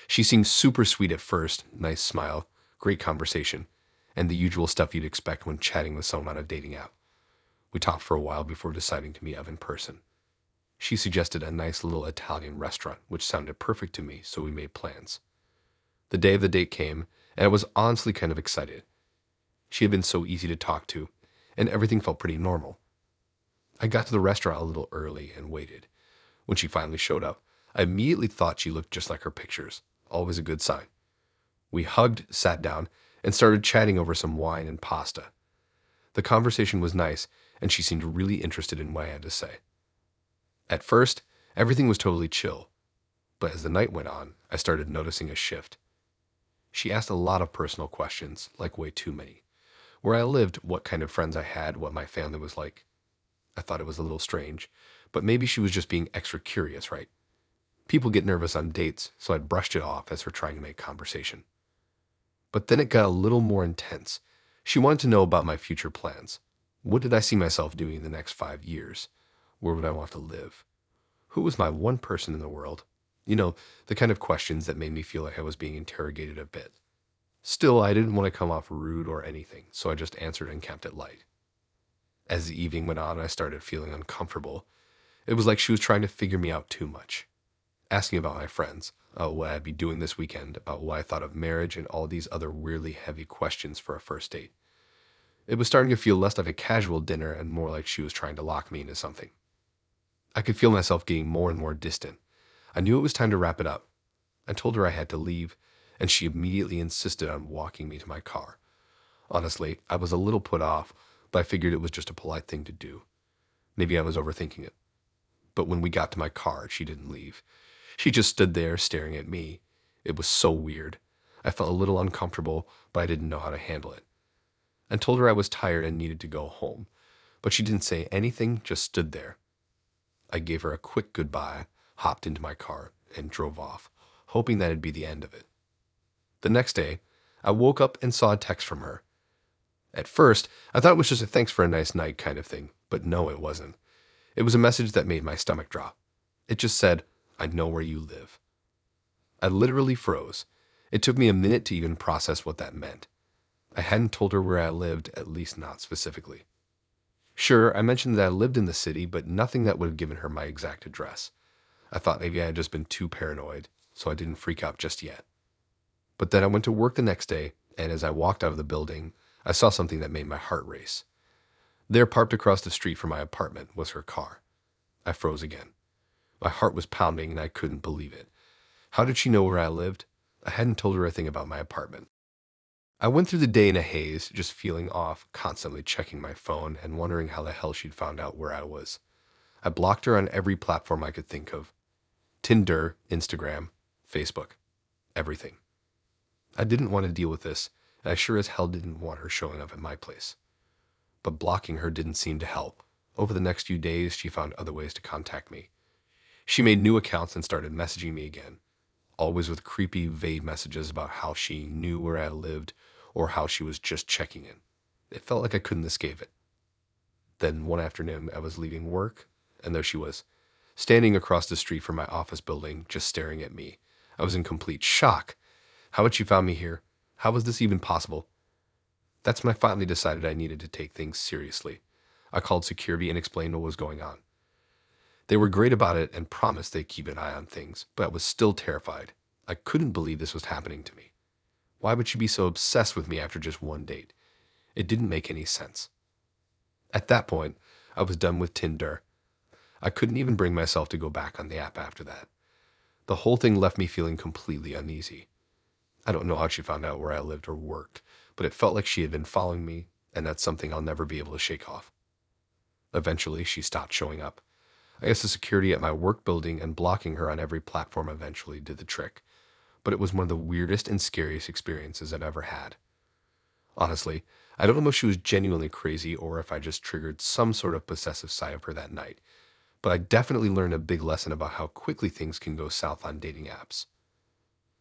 She seemed super sweet at first, nice smile, great conversation, and the usual stuff you'd expect when chatting with someone on a dating app. We talked for a while before deciding to meet up in person. She suggested a nice little Italian restaurant, which sounded perfect to me, so we made plans. The day of the date came, and I was honestly kind of excited. She had been so easy to talk to, and everything felt pretty normal. I got to the restaurant a little early and waited. When she finally showed up, I immediately thought she looked just like her pictures, always a good sign. We hugged, sat down, and started chatting over some wine and pasta. The conversation was nice, and she seemed really interested in what I had to say. At first, everything was totally chill, but as the night went on, I started noticing a shift. She asked a lot of personal questions, like way too many. Where I lived, what kind of friends I had, what my family was like. I thought it was a little strange, but maybe she was just being extra curious, right? People get nervous on dates, so I brushed it off as her trying to make conversation. But then it got a little more intense. She wanted to know about my future plans. What did I see myself doing in the next 5 years? Where would I want to live? Who was my one person in the world? You know, the kind of questions that made me feel like I was being interrogated a bit. Still, I didn't want to come off rude or anything, so I just answered and kept it light. As the evening went on, I started feeling uncomfortable. It was like she was trying to figure me out too much. Asking about my friends, what I'd be doing this weekend, about what I thought of marriage, and all these other weirdly heavy questions for a first date. It was starting to feel less like a casual dinner and more like she was trying to lock me into something. I could feel myself getting more and more distant. I knew it was time to wrap it up. I told her I had to leave, and she immediately insisted on walking me to my car. Honestly, I was a little put off, but I figured it was just a polite thing to do. Maybe I was overthinking it. But when we got to my car, she didn't leave. She just stood there staring at me. It was so weird. I felt a little uncomfortable, but I didn't know how to handle it. I told her I was tired and needed to go home, but she didn't say anything, just stood there. I gave her a quick goodbye, hopped into my car, and drove off, hoping that'd be the end of it. The next day, I woke up and saw a text from her. At first, I thought it was just a thanks for a nice night kind of thing, but no, it wasn't. It was a message that made my stomach drop. It just said, "I know where you live." I literally froze. It took me a minute to even process what that meant. I hadn't told her where I lived, at least not specifically. Sure, I mentioned that I lived in the city, but nothing that would have given her my exact address. I thought maybe I had just been too paranoid, so I didn't freak out just yet. But then I went to work the next day, and as I walked out of the building, I saw something that made my heart race. There, parked across the street from my apartment, was her car. I froze again. My heart was pounding, and I couldn't believe it. How did she know where I lived? I hadn't told her a thing about my apartment. I went through the day in a haze, just feeling off, constantly checking my phone and wondering how the hell she'd found out where I was. I blocked her on every platform I could think of. Tinder, Instagram, Facebook, everything. I didn't want to deal with this, and I sure as hell didn't want her showing up at my place. But blocking her didn't seem to help. Over the next few days, she found other ways to contact me. She made new accounts and started messaging me again, always with creepy, vague messages about how she knew where I lived or how she was just checking in. It felt like I couldn't escape it. Then one afternoon, I was leaving work, and there she was, standing across the street from my office building, just staring at me. I was in complete shock. How had she found me here? How was this even possible? That's when I finally decided I needed to take things seriously. I called security and explained what was going on. They were great about it and promised they'd keep an eye on things, but I was still terrified. I couldn't believe this was happening to me. Why would she be so obsessed with me after just one date? It didn't make any sense. At that point, I was done with Tinder. I couldn't even bring myself to go back on the app after that. The whole thing left me feeling completely uneasy. I don't know how she found out where I lived or worked, but it felt like she had been following me, and that's something I'll never be able to shake off. Eventually, she stopped showing up. I guess the security at my work building and blocking her on every platform eventually did the trick, but it was one of the weirdest and scariest experiences I've ever had. Honestly, I don't know if she was genuinely crazy or if I just triggered some sort of possessive side of her that night, but I definitely learned a big lesson about how quickly things can go south on dating apps.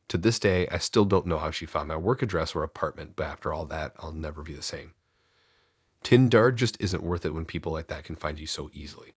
To this day, I still don't know how she found my work address or apartment, but after all that, I'll never be the same. Tinder just isn't worth it when people like that can find you so easily.